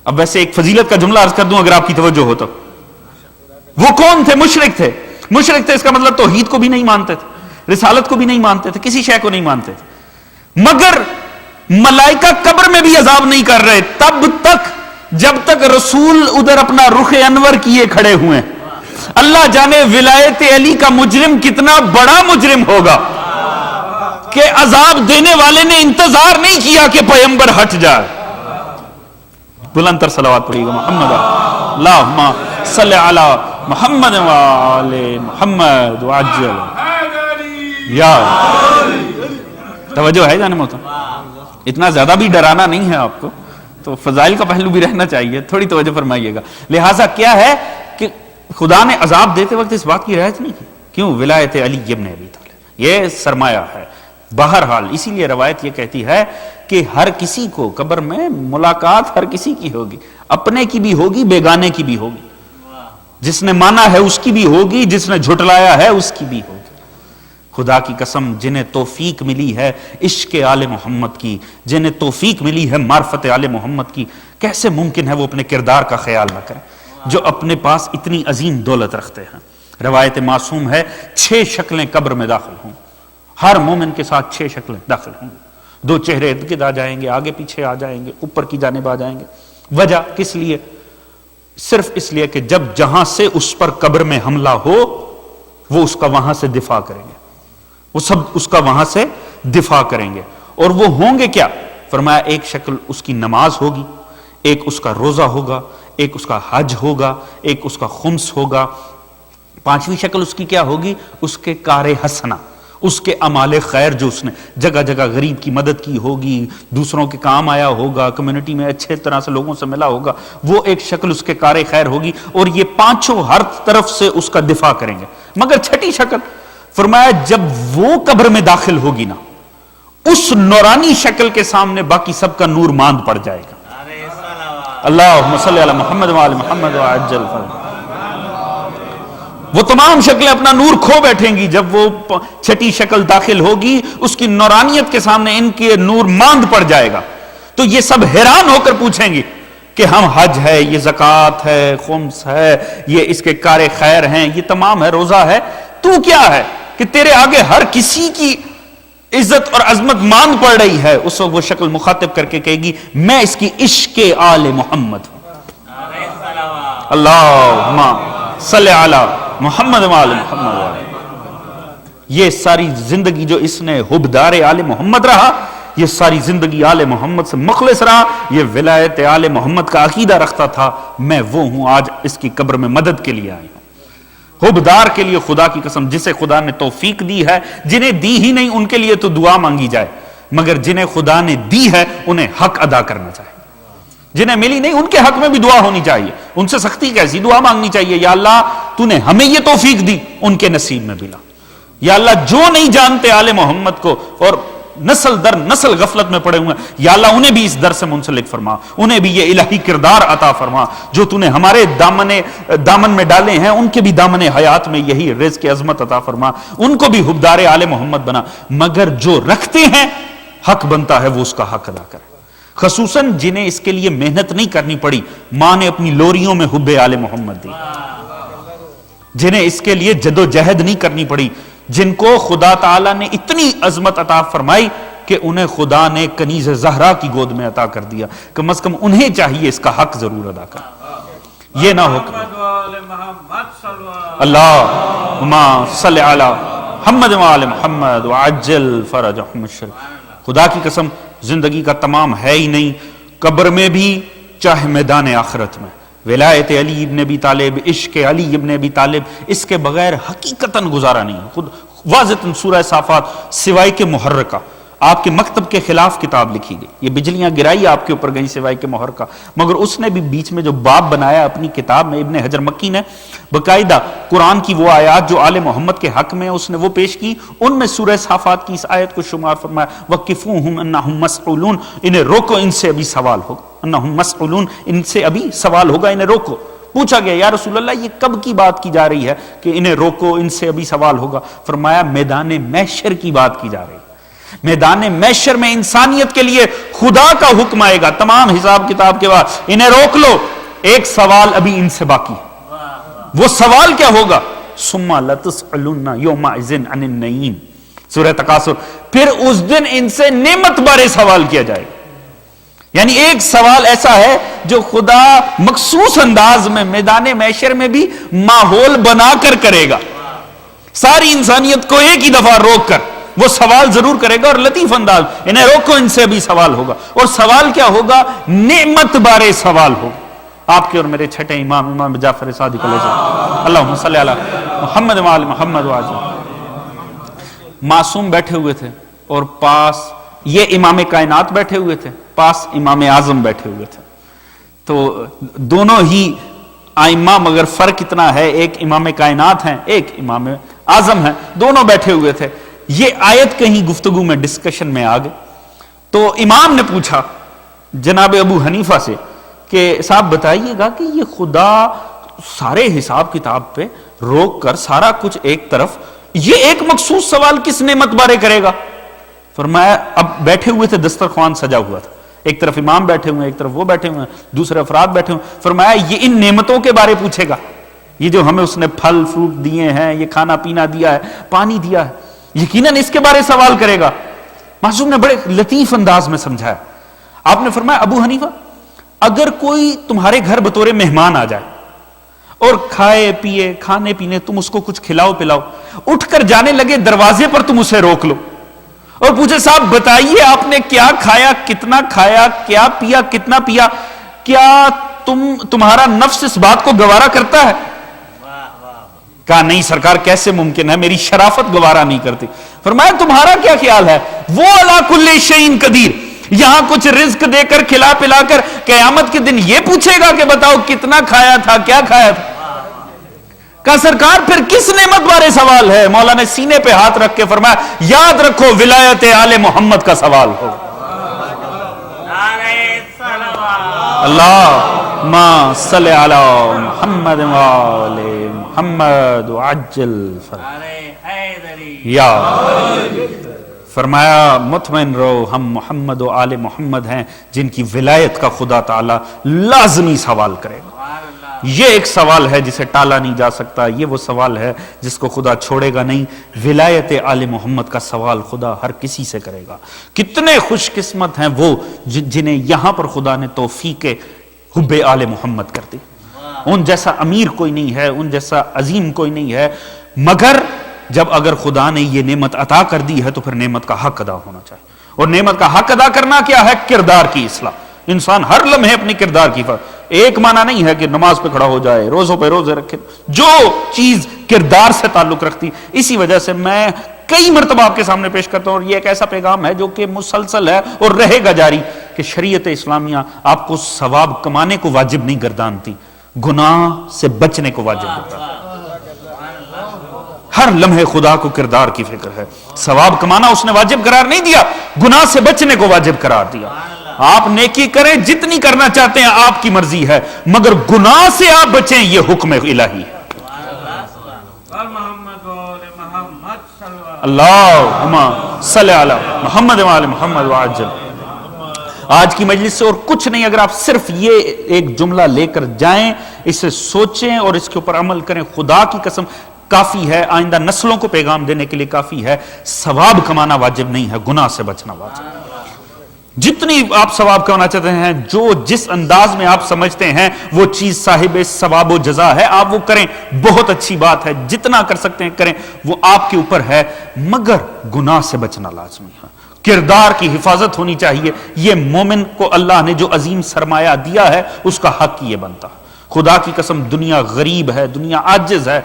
اب ویسے ایک فضیلت کا جملہ عرض کر دوں اگر آپ کی توجہ ہو تو. وہ کون تھے؟ مشرک تھے. مشرک تھے اس کا مطلب توحید کو بھی نہیں مانتے تھے، رسالت کو بھی نہیں مانتے تھے، کسی شے کو نہیں مانتے تھے. مگر ملائکہ قبر میں بھی عذاب نہیں کر رہے تب تک جب تک رسول ادھر اپنا رخ انور کیے کھڑے ہوئے. اللہ جانے ولایت علی کا مجرم کتنا بڑا مجرم ہوگا کہ عذاب دینے والے نے انتظار نہیں کیا کہ پیغمبر ہٹ جائے. بلند تر صلوات پڑھیے گا محمد اللہم صلی علی محمد وآل محمد وعجل یا توجہ ہے جانے محترم، اتنا زیادہ بھی ڈرانا نہیں ہے آپ کو، تو فضائل کا پہلو بھی رہنا چاہیے، تھوڑی توجہ فرمائیے گا۔ لہٰذا کیا ہے کہ خدا نے عذاب دیتے وقت اس بات کی رعایت نہیں کی، کیوں؟ ولایت علی ابن ابی طالب، یہ سرمایہ ہے۔ بہرحال اسی لیے روایت یہ کہتی ہے کہ ہر کسی کو قبر میں ملاقات ہر کسی کی ہوگی، اپنے کی بھی ہوگی، بیگانے کی بھی ہوگی، جس نے مانا ہے اس کی بھی ہوگی، جس نے جھٹلایا ہے اس کی بھی ہوگی۔ خدا کی قسم جنہیں توفیق ملی ہے عشق آل محمد کی، جنہیں توفیق ملی ہے معرفت آل محمد کی، کیسے ممکن ہے وہ اپنے کردار کا خیال نہ کریں جو اپنے پاس اتنی عظیم دولت رکھتے ہیں۔ روایت معصوم ہے 6 شکلیں قبر میں داخل ہوں، ہر مومن کے ساتھ 6 شکلیں داخل ہوں، 2 چہرے ارد گرد آ جائیں گے، آگے پیچھے آ جائیں گے، اوپر کی جانب آ جائیں گے۔ وجہ کس لیے؟ صرف اس لیے کہ جب جہاں سے اس پر قبر میں حملہ ہو وہ اس کا وہاں سے دفاع کریں گے، وہ سب اس کا وہاں سے دفاع کریں گے۔ اور وہ ہوں گے کیا؟ فرمایا ایک شکل اس کی نماز ہوگی، ایک اس کا روزہ ہوگا، ایک اس کا حج ہوگا، ایک اس کا خمس ہوگا، 5ویں شکل اس کی کیا ہوگی؟ اس کے کار حسنہ، اس کے اعمال خیر جو اس نے جگہ جگہ غریب کی مدد کی ہوگی، دوسروں کے کام آیا ہوگا، کمیونٹی میں اچھے طرح سے لوگوں سے ملا ہوگا، وہ ایک شکل اس کے کار خیر ہوگی۔ اور یہ 5 ہر طرف سے اس کا دفاع کریں گے۔ مگر 6ٹھی شکل فرمایا جب وہ قبر میں داخل ہوگی نا، اس نورانی شکل کے سامنے باقی سب کا نور ماند پڑ جائے گا۔ اللہم صلی علی محمد وآل محمد وعجل فرج۔ وہ تمام شکلیں اپنا نور کھو بیٹھیں گی، جب وہ 6ٹھی شکل داخل ہوگی اس کی نورانیت کے سامنے ان کے نور ماند پڑ جائے گا۔ تو یہ سب حیران ہو کر پوچھیں گے کہ ہم حج ہے، یہ زکوٰۃ ہے، خمس ہے، یہ اس کے کار خیر ہیں، یہ تمام ہے، روزہ ہے، تو کیا ہے کہ تیرے آگے ہر کسی کی عزت اور عظمت مان پڑ رہی ہے؟ اس وقت وہ شکل مخاطب کر کے کہے گی میں اس کی عشق آل محمد ہوں۔ اللہم صلی علی محمد وآل محمد۔ یہ ساری زندگی جو اس نے حبدار آل محمد رہا، یہ ساری زندگی آل محمد سے مخلص رہا، یہ ولایت آل محمد کا عقیدہ رکھتا تھا، میں وہ ہوں، آج اس کی قبر میں مدد کے لیے آئی ہوں۔ حبدار کے لیے خدا کی قسم جسے خدا نے توفیق دی ہے، جنہیں دی ہی نہیں ان کے لیے تو دعا مانگی جائے، مگر جنہیں خدا نے دی ہے انہیں حق ادا کرنا چاہیے، جنہیں ملی نہیں ان کے حق میں بھی دعا ہونی چاہیے، ان سے سختی کیسی دعا مانگنی چاہیے، یا اللہ تو نے ہمیں یہ توفیق دی، ان کے نصیب میں بھی لا۔ یا اللہ جو نہیں جانتے آل محمد کو اور نسل در نسل غفلت میں پڑے ہوئے ہیں، یا اللہ انہیں بھی اس در سے منسلک فرما، انہیں بھی یہ الہی کردار عطا فرما جو تو نے ہمارے دامن میں ڈالے ہیں، ان کے بھی دامن حیات میں یہی رزق عظمت عطا فرما، ان کو بھی حبدار آل محمد بنا۔ مگر جو رکھتے ہیں حق بنتا ہے وہ اس کا حق ادا کرے، خصوصاً جنہیں اس کے لیے محنت نہیں کرنی پڑی، ماں نے اپنی لوریوں میں حب آل محمد دی، جنہیں اس کے لیے جد و جہد نہیں کرنی پڑی، جن کو خدا تعالیٰ نے اتنی عظمت عطا فرمائی کہ انہیں خدا نے کنیز زہرا کی گود میں عطا کر دیا، کم از کم انہیں چاہیے اس کا حق ضرور ادا کر۔ یہ نہ ہو کہ اللہم صلی علی محمد وآل محمد وعجل فرجہم الشریف۔ خدا کی قسم زندگی کا تمام ہے ہی نہیں، قبر میں بھی چاہے میدان آخرت میں، ولایت علی ابن ابی طالب، عشق علی ابن ابی طالب، اس کے بغیر حقیقتاً گزارا نہیں ہے۔ خود واضح سورہ صافات سوائے کے محرکہ آپ کے مکتب کے خلاف کتاب لکھی گئی، یہ بجلیاں گرائی آپ کے اوپر گئی سوائے کے محرکہ، مگر اس نے بھی بیچ میں جو باب بنایا اپنی کتاب میں، ابن حجر مکی نے باقاعدہ قرآن کی وہ آیات جو آل محمد کے حق میں اس نے وہ پیش کی، ان میں سورہ صافات کی اس آیت کو شمار فرمایا وَقِفُوهُمْ أَنَّهُمْ مَسْئُولُونَ، انہیں روکو، ان سے ابھی سوال ہوگا، انہم مسئولون، ان سے ابھی سوال ہوگا، انہیں روکو۔ پوچھا گیا یا رسول اللہ یہ کب کی بات کی جا رہی ہے کہ انہیں روکو، ان سے ابھی سوال ہوگا؟ فرمایا میدان محشر کی بات کی جا رہی ہے، میدان محشر میں انسانیت کے لیے خدا کا حکم آئے گا، تمام حساب کتاب کے بعد انہیں روک لو، ایک سوال ابھی ان سے باقی ہے۔ وہ سوال کیا ہوگا؟ ثم لتسألن یومئذ عن النعیم، سورہ تکاثر، پھر اس دن ان سے نعمت بارے سوال کیا جائے گا۔ یعنی ایک سوال ایسا ہے جو خدا مخصوص انداز میں میدان محشر میں بھی ماحول بنا کر کرے گا، ساری انسانیت کو ایک ہی دفعہ روک کر وہ سوال ضرور کرے گا اور لطیف انداز، انہیں روکو، ان سے بھی سوال ہوگا. اور سوال کیا ہوگا؟ نعمت بارے سوال ہوگا. آپ کے اور میرے چھٹے امام جعفر صادق علیہ السلام، اللہم صلی علی محمد وآل محمد معصوم بیٹھے ہوئے تھے اور پاس یہ امام کائنات بیٹھے ہوئے تھے، پاس امام اعظم بیٹھے ہوئے تھے. تو دونوں ہی ائمہ، مگر فرق اتنا ہے، ایک امام کائنات ہیں، ایک امام اعظم ہیں، دونوں بیٹھے ہوئے تھے. یہ آیت کہیں گفتگو میں ڈسکشن میں آ گئے تو امام نے پوچھا جناب ابو حنیفہ سے کہ صاحب بتائیے گا کہ یہ خدا سارے حساب کتاب پہ روک کر سارا کچھ ایک طرف، یہ ایک مخصوص سوال کس نعمت بارے کرے گا؟ فرمایا اب بیٹھے ہوئے تھے، دسترخوان سجا ہوا تھا، ایک طرف امام بیٹھے ہوئے ہیں، ایک طرف وہ بیٹھے ہوئے ہیں، دوسرے افراد بیٹھے ہوئے ہیں. فرمایا یہ ان نعمتوں کے بارے پوچھے گا، یہ جو ہمیں اس نے پھل فروٹ دیے ہیں، یہ کھانا پینا دیا ہے، پانی دیا ہے، یقیناً اس کے بارے سوال کرے گا. معصوم نے بڑے لطیف انداز میں سمجھایا. آپ نے فرمایا ابو حنیفہ، اگر کوئی تمہارے گھر بطور مہمان آ جائے اور کھائے پیے، کھانے پینے، تم اس کو کچھ کھلاؤ پلاؤ، اٹھ کر جانے لگے، دروازے پر تم اسے روک لو اور پوچھے صاحب بتائیے آپ نے کیا کھایا، کیا پیا، کتنا پیا، کیا تمہارا نفس اس بات کو گوارا کرتا ہے؟ کہا نہیں سرکار، کیسے ممکن ہے، میری شرافت گوارا نہیں کرتی. فرمایا تمہارا کیا خیال ہے؟ وہ علی کل شیء قدیر، یہاں کچھ رزق دے کر کھلا پلا کر قیامت کے دن یہ پوچھے گا کہ بتاؤ کتنا کھایا تھا، کیا کھایا تھا؟ کہا سرکار پھر کس نعمت بارے سوال ہے؟ مولا نے سینے پہ ہاتھ رکھ کے فرمایا یاد رکھو ولایت آل محمد کا سوال ہو. اللہم صلی علی محمد وآل محمد وعجل یا. فرمایا مطمئن رہو، ہم محمد و آل محمد ہیں جن کی ولایت کا خدا تعالی لازمی سوال کرے گا. یہ ایک سوال ہے جسے ٹالا نہیں جا سکتا، یہ وہ سوال ہے جس کو خدا چھوڑے گا نہیں. ولایت آل محمد کا سوال خدا ہر کسی سے کرے گا. کتنے خوش قسمت ہیں وہ جنہیں یہاں پر خدا نے توفیق حب آل محمد کر دی. ان جیسا امیر کوئی نہیں ہے، ان جیسا عظیم کوئی نہیں ہے، مگر جب اگر خدا نے یہ نعمت عطا کر دی ہے تو پھر نعمت کا حق ادا ہونا چاہیے. اور نعمت کا حق ادا کرنا کیا ہے؟ کردار کی اصلاح. انسان ہر لمحے اپنی کردار کی ایک معنی نہیں ہے کہ نماز پہ کھڑا ہو جائے، روزوں پہ روزے رکھے، جو چیز کردار سے تعلق رکھتی. اسی وجہ سے میں کئی مرتبہ آپ کے سامنے پیش کرتا ہوں، اور یہ ایک ایسا پیغام ہے جو کہ مسلسل ہے اور رہے گا جاری، کہ شریعت اسلامیہ آپ کو ثواب کمانے کو واجب نہیں گردانتی، گناہ سے بچنے کو واجب گردانتی. ہر لمحے خدا کو کردار کی فکر ہے. ثواب کمانا اس نے واجب قرار نہیں دیا، گناہ سے بچنے کو واجب قرار دیا. آپ نیکی کریں جتنی کرنا چاہتے ہیں آپ کی مرضی ہے، مگر گناہ سے آپ بچیں یہ حکم الہی ہے. اللہم صلی علی محمد وآل محمد وعجل. آج کی مجلس سے اور کچھ نہیں، اگر آپ صرف یہ ایک جملہ لے کر جائیں، اسے سوچیں اور اس کے اوپر عمل کریں، خدا کی قسم کافی ہے. آئندہ نسلوں کو پیغام دینے کے لیے کافی ہے. ثواب کمانا واجب نہیں ہے، گناہ سے بچنا واجب ہے. جتنی آپ ثواب کمانا چاہتے ہیں، جو جس انداز میں آپ سمجھتے ہیں وہ چیز صاحب ثواب و جزا ہے، آپ وہ کریں، بہت اچھی بات ہے. جتنا کر سکتے ہیں کریں، وہ آپ کے اوپر ہے، مگر گناہ سے بچنا لازمی ہے. کردار کی حفاظت ہونی چاہیے. یہ مومن کو اللہ نے جو عظیم سرمایہ دیا ہے اس کا حق یہ بنتا. خدا کی قسم دنیا غریب ہے، دنیا عاجز ہے.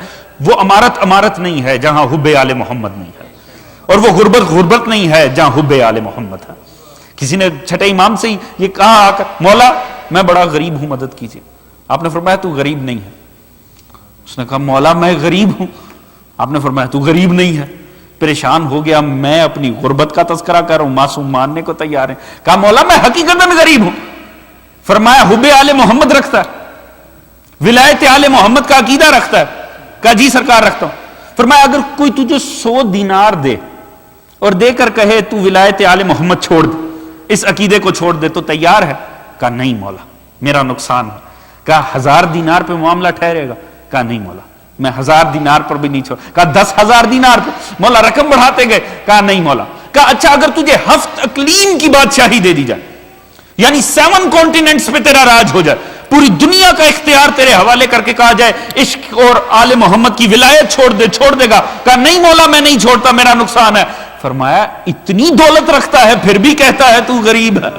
وہ امارت نہیں ہے جہاں حب آل محمد نہیں ہے، اور وہ غربت نہیں ہے جہاں حب آل محمد ہے. کسی نے چھٹے امام سے یہ کہا آ کر مولا میں بڑا غریب ہوں، مدد کیجیے. آپ نے فرمایا تو غریب نہیں ہے. اس نے کہا مولا میں غریب ہوں. آپ نے فرمایا تو غریب نہیں ہے. پریشان ہو گیا، میں اپنی غربت کا تذکرہ کر رہا ہوں، معصوم ماننے کو تیار ہیں. کہا مولا میں حقیقتاً غریب ہوں. فرمایا حب آل محمد رکھتا ہے، ولایت آل محمد کا عقیدہ رکھتا ہے؟ کہا جی سرکار رکھتا ہوں. فرمایا اگر کوئی تجھے 100 دینار دے اور دے کر کہے تو ولایت آل محمد چھوڑ دے، اس عقیدے کو چھوڑ دے، تو تیار ہے؟ کہا نہیں مولا میرا نقصان ہے. کہا 1000 دینار پہ معاملہ ٹھہرے گا؟ کہا نہیں مولا میں 1000 دینار پر بھی نہیں چھوڑ. کہا 10,000 دینار پہ؟ مولا رقم بڑھاتے گئے. کہا نہیں مولا. کہا اچھا اگر تجھے 7 اقلیم کی بادشاہی دے دی جائے، یعنی 7 کانٹیننٹس پہ تیرا راج ہو جائے، پوری دنیا کا اختیار تیرے حوالے کر کے کہا جائے عشق اور آل محمد کی ولایت چھوڑ دے گا؟ کہا نہیں مولا میں نہیں چھوڑتا، میرا نقصان ہے. فرمایا اتنی دولت رکھتا ہے پھر بھی کہتا ہے تو غریب ہے.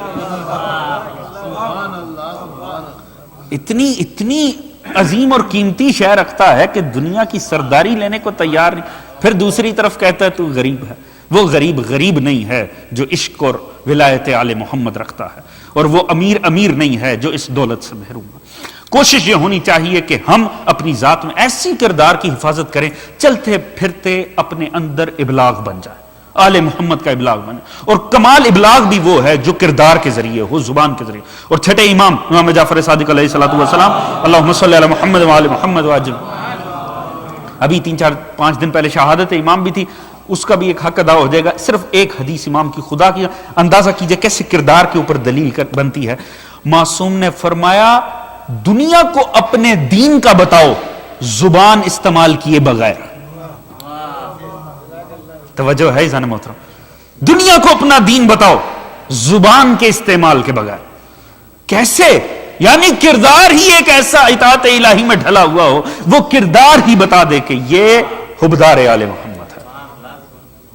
اتنی عظیم اور قیمتی شے رکھتا ہے کہ دنیا کی سرداری لینے کو تیار نہیں, پھر دوسری طرف کہتا ہے تو غریب ہے. وہ غریب نہیں ہے جو عشق اور ولایت آل محمد رکھتا ہے, اور وہ امیر نہیں ہے جو اس دولت سے محروم ہے. کوشش یہ ہونی چاہیے کہ ہم اپنی ذات میں ایسی کردار کی حفاظت کریں چلتے پھرتے اپنے اندر ابلاغ بن جائے, آل محمد کا ابلاغ بنے. اور کمال ابلاغ بھی وہ ہے جو کردار کے ذریعے ہو, زبان کے ذریعے. اور چھٹے امام جعفر صادق علیہ الصلوۃ والسلام, اللہم صلی علی محمد وآل محمد وعجل. ابھی 3-4-5 دن پہلے شہادت امام بھی تھی, اس کا بھی ایک حق ادا ہو جائے گا. صرف ایک حدیث امام کی, خدا کی اندازہ کیجئے کیسے کردار کے اوپر دلیل بنتی ہے. معصوم نے فرمایا دنیا کو اپنے دین کا بتاؤ زبان استعمال کیے بغیر. توجہ ہے ذہن محترم, دنیا کو اپنا دین بتاؤ زبان کے استعمال کے بغیر. کیسے؟ یعنی کردار ہی ایک ایسا اطاعت الہی میں ڈھلا ہوا ہو, وہ کردار ہی بتا دے کہ یہ حبدار آل محمد ہے.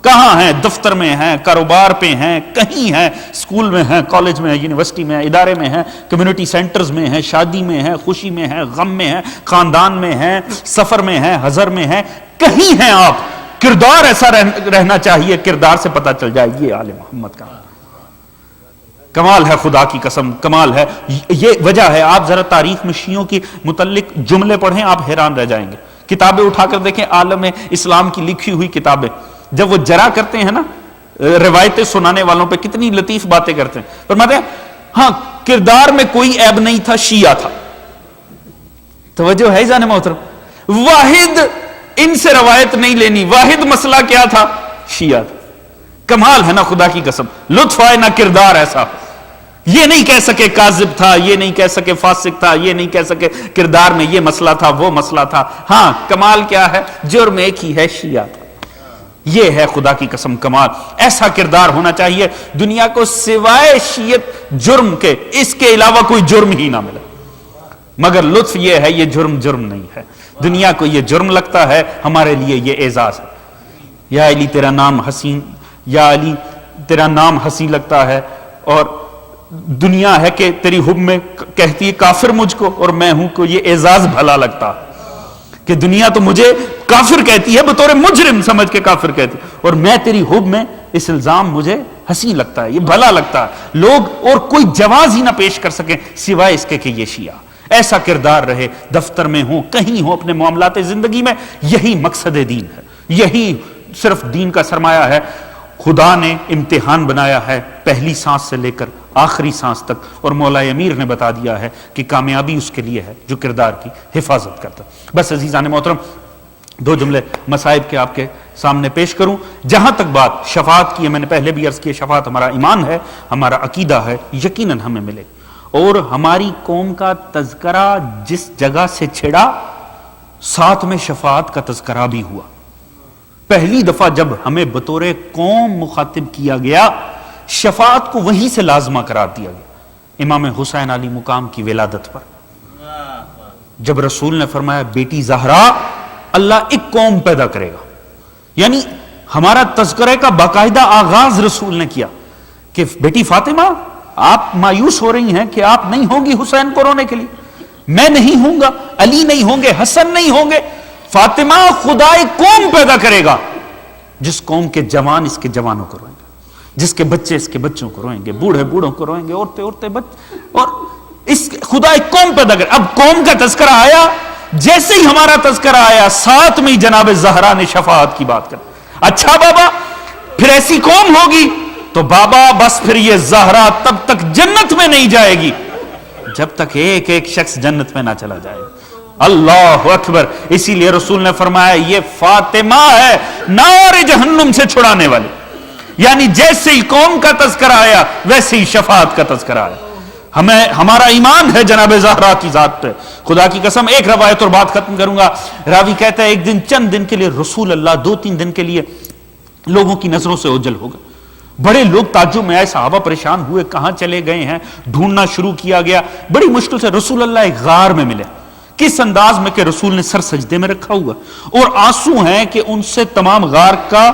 کہاں ہیں؟ دفتر میں ہیں, کاروبار پہ ہیں, کہیں ہیں, اسکول میں ہیں, کالج میں ہیں, یونیورسٹی میں ہیں, ادارے میں ہیں, کمیونٹی سینٹرز میں ہیں, شادی میں ہیں, خوشی میں ہیں, غم میں ہیں, خاندان میں ہیں, سفر میں ہیں, حضر میں ہیں, کہیں ہیں آپ. کردار ایسا رہنا چاہیے, کردار سے پتہ چل جائے یہ آل محمد کا کمال ہے. خدا کی قسم کمال ہے. یہ وجہ ہے, آپ ذرا تاریخ میں شیعوں کی متعلق جملے پڑھیں, آپ حیران رہ جائیں گے. کتابیں اٹھا کر دیکھیں, عالم اسلام کی لکھی ہوئی کتابیں, جب وہ جرا کرتے ہیں نا روایتیں سنانے والوں پہ, کتنی لطیف باتیں کرتے ہیں. فرماتے ہیں ہاں کردار میں کوئی عیب نہیں تھا, شیعہ تھا. توجہ ہے جانے محترم, واحد ان سے روایت نہیں لینی, واحد مسئلہ کیا تھا؟ شیعہ تھا. کمال ہے نا خدا کی قسم, لطف آئے نہ کردار ایسا. یہ نہیں کہہ سکے کاذب تھا, یہ نہیں کہہ سکے فاسق تھا, یہ نہیں کہہ سکے کردار میں یہ مسئلہ تھا وہ مسئلہ تھا. ہاں کمال کیا ہے؟ جرم ایک ہی ہے, شیعہ تھا. یہ ہے خدا کی قسم کمال. ایسا کردار ہونا چاہیے دنیا کو سوائے شیعت جرم کے, اس کے علاوہ کوئی جرم ہی نہ ملے. مگر لطف یہ ہے یہ جرم نہیں ہے. دنیا کو یہ جرم لگتا ہے, ہمارے لیے یہ اعزاز ہے. یا علی تیرا نام حسین, یا علی تیرا نام حسین لگتا ہے, اور دنیا ہے کہ تیری حب میں کہتی ہے کافر مجھ کو, اور میں ہوں کو یہ اعزاز بھلا لگتا ہے کہ دنیا تو مجھے کافر کہتی ہے, بطور مجرم سمجھ کے کافر کہتی ہے, اور میں تیری حب میں اس الزام مجھے حسین لگتا ہے, یہ بھلا لگتا ہے. لوگ اور کوئی جواز ہی نہ پیش کر سکیں سوائے اس کے کہ یہ شیعہ. ایسا کردار رہے, دفتر میں ہوں, کہیں ہوں, اپنے معاملات زندگی میں. یہی مقصد دین ہے, یہی صرف دین کا سرمایہ ہے. خدا نے امتحان بنایا ہے پہلی سانس سے لے کر آخری سانس تک, اور مولا امیر نے بتا دیا ہے کہ کامیابی اس کے لیے ہے جو کردار کی حفاظت کرتا. بس عزیزان محترم, 2 جملے مصائب کے آپ کے سامنے پیش کروں. جہاں تک بات شفاعت کی ہے, میں نے پہلے بھی عرض کی, شفاعت ہمارا ایمان ہے, ہمارا عقیدہ ہے, یقیناً ہمیں ملے. اور ہماری قوم کا تذکرہ جس جگہ سے چھڑا, ساتھ میں شفاعت کا تذکرہ بھی ہوا. پہلی دفعہ جب ہمیں بطور قوم مخاطب کیا گیا, شفاعت کو وہیں سے لازمہ قرار دیا گیا. امام حسین علی مقام کی ولادت پر جب رسول نے فرمایا بیٹی زہرا اللہ ایک قوم پیدا کرے گا, یعنی ہمارا تذکرے کا باقاعدہ آغاز رسول نے کیا کہ بیٹی فاطمہ آپ مایوس ہو رہی ہیں کہ آپ نہیں ہوں گی حسین کو رونے کے لیے, میں نہیں ہوں گا, علی نہیں ہوں گے, حسن نہیں ہوں گے, فاطمہ خدا ایک قوم پیدا کرے گا جس قوم کے جوان اس کے جوانوں کو روئیں گے, جس کے بچے اس کے بچوں کو روئیں گے, بوڑھے بوڑھوں کو روئیں گے, عورتیں بچے, اور اس خدا ایک قوم پیدا کرے. اب قوم کا تذکرہ آیا, جیسے ہی ہمارا تذکرہ آیا ساتھ میں جناب زہرا نے شفاعت کی بات کر. اچھا بابا پھر ایسی قوم ہوگی تو بابا بس پھر یہ زہرا تب تک جنت میں نہیں جائے گی جب تک ایک ایک شخص جنت میں نہ چلا جائے. اللہ اکبر. اسی لیے رسول نے فرمایا یہ فاطمہ ہے نار جہنم سے چھڑانے والی. یعنی جیسے ہی قوم کا تذکرہ آیا ویسے ہی شفاعت کا تذکرہ آیا. ہمارا ایمان ہے جناب زہرا کی ذات پہ. خدا کی قسم ایک روایت اور بات ختم کروں گا. راوی کہتا ہے ایک دن چند دن کے لیے رسول اللہ 2-3 دن کے لیے لوگوں کی نظروں سے اوجھل ہو گئے. بڑے لوگ تعجب میں آئے, صحابہ پریشان ہوئے, کہاں چلے گئے ہیں, ڈھونڈنا شروع کیا گیا. بڑی مشکل سے رسول اللہ ایک غار میں ملے. کس انداز میں کہ رسول نے سر سجدے میں رکھا ہوا اور آنسو ہیں کہ ان سے تمام غار کا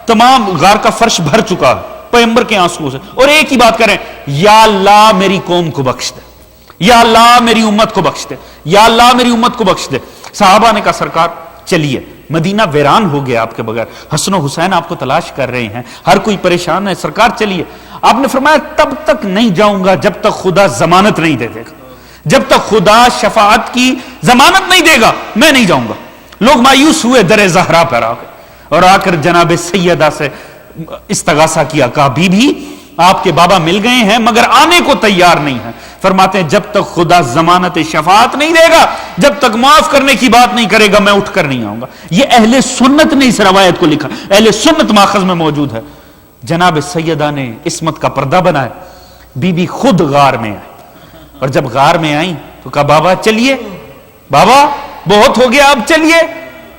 تمام غار کا فرش بھر چکا ہے پیغمبر کے آنسوؤں سے، اور ایک ہی بات کریں، یا اللہ میری قوم کو بخش دے، یا اللہ میری امت کو بخش دے، یا اللہ میری امت کو بخش دے۔ صحابہ نے کہا سرکار چلیے، مدینہ ویران ہو گیا آپ کے بغیر، حسن و حسین آپ کو تلاش کر رہے ہیں، ہر کوئی پریشان ہے، سرکار چلیے۔ آپ نے فرمایا تب تک نہیں جاؤں گا جب تک خدا ضمانت نہیں دے گا، جب تک خدا شفاعت کی ضمانت نہیں دے گا میں نہیں جاؤں گا۔ لوگ مایوس ہوئے، در زہرا پر آ گئے اور آ کر جناب سیدہ سے استغاثہ کیا، کہا بی بی آپ کے بابا مل گئے ہیں مگر آنے کو تیار نہیں ہے۔ فرماتے ہیں جب تک خدا ضمانت شفاعت نہیں دے گا، جب تک معاف کرنے کی بات نہیں کرے گا، میں اٹھ کر نہیں آؤں گا۔ یہ اہل سنت نے اس روایت کو لکھا، اہل سنت ماخذ میں موجود ہے۔ جناب سیدہ نے عصمت کا پردہ بنایا، بی بی خود غار میں آئی، اور جب غار میں آئیں تو کہا بابا چلیے، بابا بہت ہو گیا اب چلیے۔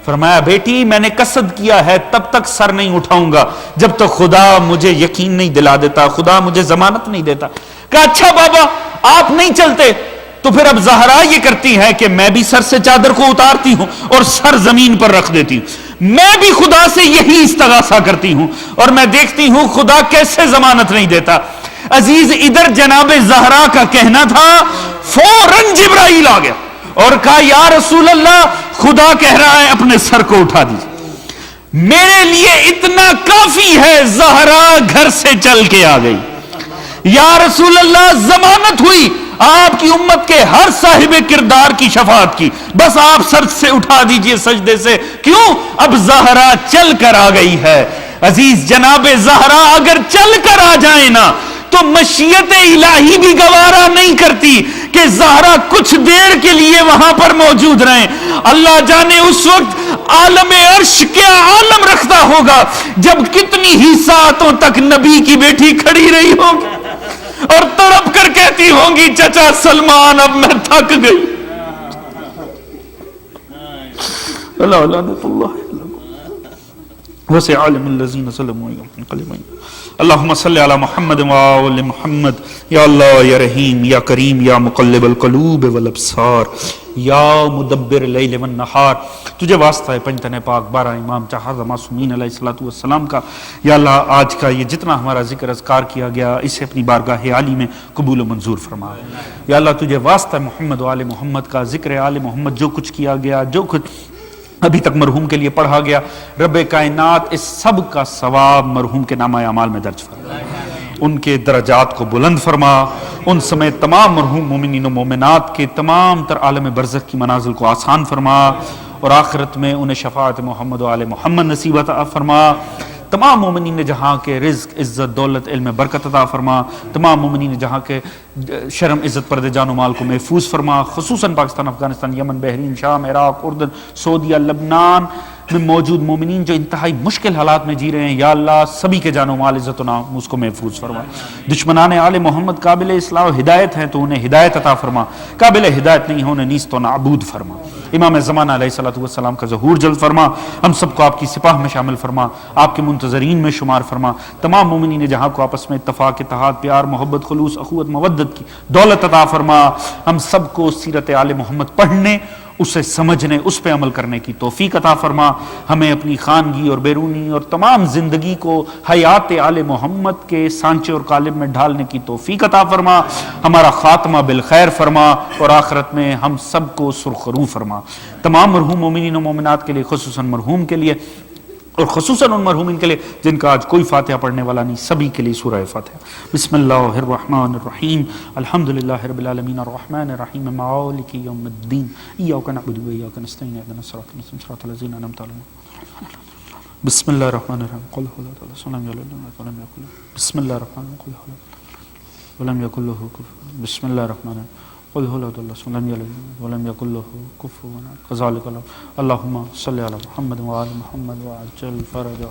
فرمایا بیٹی میں نے قصد کیا ہے تب تک سر نہیں اٹھاؤں گا جب تک خدا مجھے یقین نہیں دلا دیتا، خدا مجھے ضمانت نہیں دیتا۔ کہا اچھا بابا آپ نہیں چلتے تو پھر اب زہرا یہ کرتی ہے کہ میں بھی سر سے چادر کو اتارتی ہوں اور سر زمین پر رکھ دیتی ہوں، میں بھی خدا سے یہی استغاثہ کرتی ہوں اور میں دیکھتی ہوں خدا کیسے ضمانت نہیں دیتا۔ عزیز ادھر جناب زہرا کا کہنا تھا، فوراً جبرائیل آ گیا اور کہا یا رسول اللہ خدا کہہ رہا ہے اپنے سر کو اٹھا دیجیے، میرے لیے اتنا کافی ہے، زہرا گھر سے چل کے آ گئی۔ یا رسول اللہ ضمانت ہوئی آپ کی امت کے ہر صاحب کردار کی شفاعت کی، بس آپ سر سے اٹھا دیجئے سجدے سے، کیوں اب زہرا چل کر آ گئی ہے۔ عزیز جناب زہرا اگر چل کر آ جائے نا تو مشیت الہی بھی گوارا نہیں کرتی کہ زہرا کچھ دیر کے لیے وہاں پر موجود رہیں۔ اللہ جانے اس وقت عالم عرش کیا عالم رکھتا ہوگا جب کتنی ہی ساعتوں تک نبی کی بیٹی کھڑی رہی ہوگی اور تڑپ کر کہتی ہوں گی چچا سلمان اب میں تھک گئی۔ اللہ لعنت اللہ وسع عالم الذین ظلموا انقلبوا۔ اللہم صلی علی محمد وآل محمد۔ یا اللہ یا رحیم یا کریم یا مقلب القلوب والابصار یا مدبر اللیل والنہار، تجھے واسطہ ہے پنجتن پاک 12 امام 4 معصومین علیہ السلام کا۔ یا اللہ آج کا یہ جتنا ہمارا ذکر اذکار کیا گیا اسے اپنی بارگاہ عالی میں قبول و منظور فرما۔ یا اللہ تجھے واسطہ ہے محمد و آل محمد کا، ذکر آل محمد جو کچھ کیا گیا، جو کچھ ابھی تک مرحوم کے لیے پڑھا گیا، رب کائنات اس سب کا ثواب مرحوم کے نامہ اعمال میں درج فرما، ان کے درجات کو بلند فرما، ان سمیت تمام مرحوم مومنین و مومنات کے تمام تر عالم برزخ کی منازل کو آسان فرما، اور آخرت میں انہیں شفاعت محمد و آل محمد نصیب عطا فرما۔ تمام مومنین جہاں کے رزق عزت دولت علم برکت عطا فرما، تمام مومنین جہاں کے شرم عزت پردے جان و مال کو محفوظ فرما، خصوصاً پاکستان، افغانستان، یمن، بحرین، شام، عراق، اردن، سعودیہ، لبنان میں موجود مومنین جو انتہائی مشکل حالات میں جی رہے ہیں، یا اللہ سبھی کے جان و مال عزت و نام اس کو محفوظ فرما۔ دشمنان آل محمد قابل اصلاح و ہدایت ہیں تو انہیں ہدایت عطا فرما، قابل ہدایت نہیں ہونے نیست و نابود فرما۔ امام زمانہ علیہ السلام کا ظہور جلد فرما، ہم سب کو آپ کی سپاہ میں شامل فرما، آپ کے منتظرین میں شمار فرما۔ تمام مومنین جہاں کو آپس میں اتفاق، اتحاد، پیار، محبت، خلوص، اخوت، مودت کی دولت عطا فرما۔ ہم سب کو سیرت آل محمد پڑھنے، اسے سمجھنے، اس پہ عمل کرنے کی توفیق عطا فرما۔ ہمیں اپنی خانگی اور بیرونی اور تمام زندگی کو حیات آل محمد کے سانچے اور قالب میں ڈھالنے کی توفیق عطا فرما۔ ہمارا خاتمہ بالخیر فرما اور آخرت میں ہم سب کو سرخرو فرما۔ تمام مرحوم مومنین و مومنات کے لیے، خصوصاً مرحوم کے لیے اور خصوصاً ان مرحومین کے لیے جن کا آج کوئی فاتحہ پڑھنے والا نہیں، سبھی کے لیے سورہ فاتحہ۔ بسم اللہ الرحمن الرحیم، الحمدللہ رب العالمین الرحمن الرحیم مالک یوم الدین، ایاک نعبد و ایاک نستعین اهدنا الصراط المستقیم صراط الذین انعمت علیہم۔ بسم اللہ الرحمن الرحیم، قل هو اللہ احد لم یلد ولم یولد بسم اللہ الرحمن الرحیم، قل هو ولم یکن له کفوا بسم اللہ الرحمن الرحیم، قل هو اللہ احد لم یلد ولم یکن له کفوا احد۔ کذالک اللہم صلی علی محمد وآل محمد وعجل فرجہ۔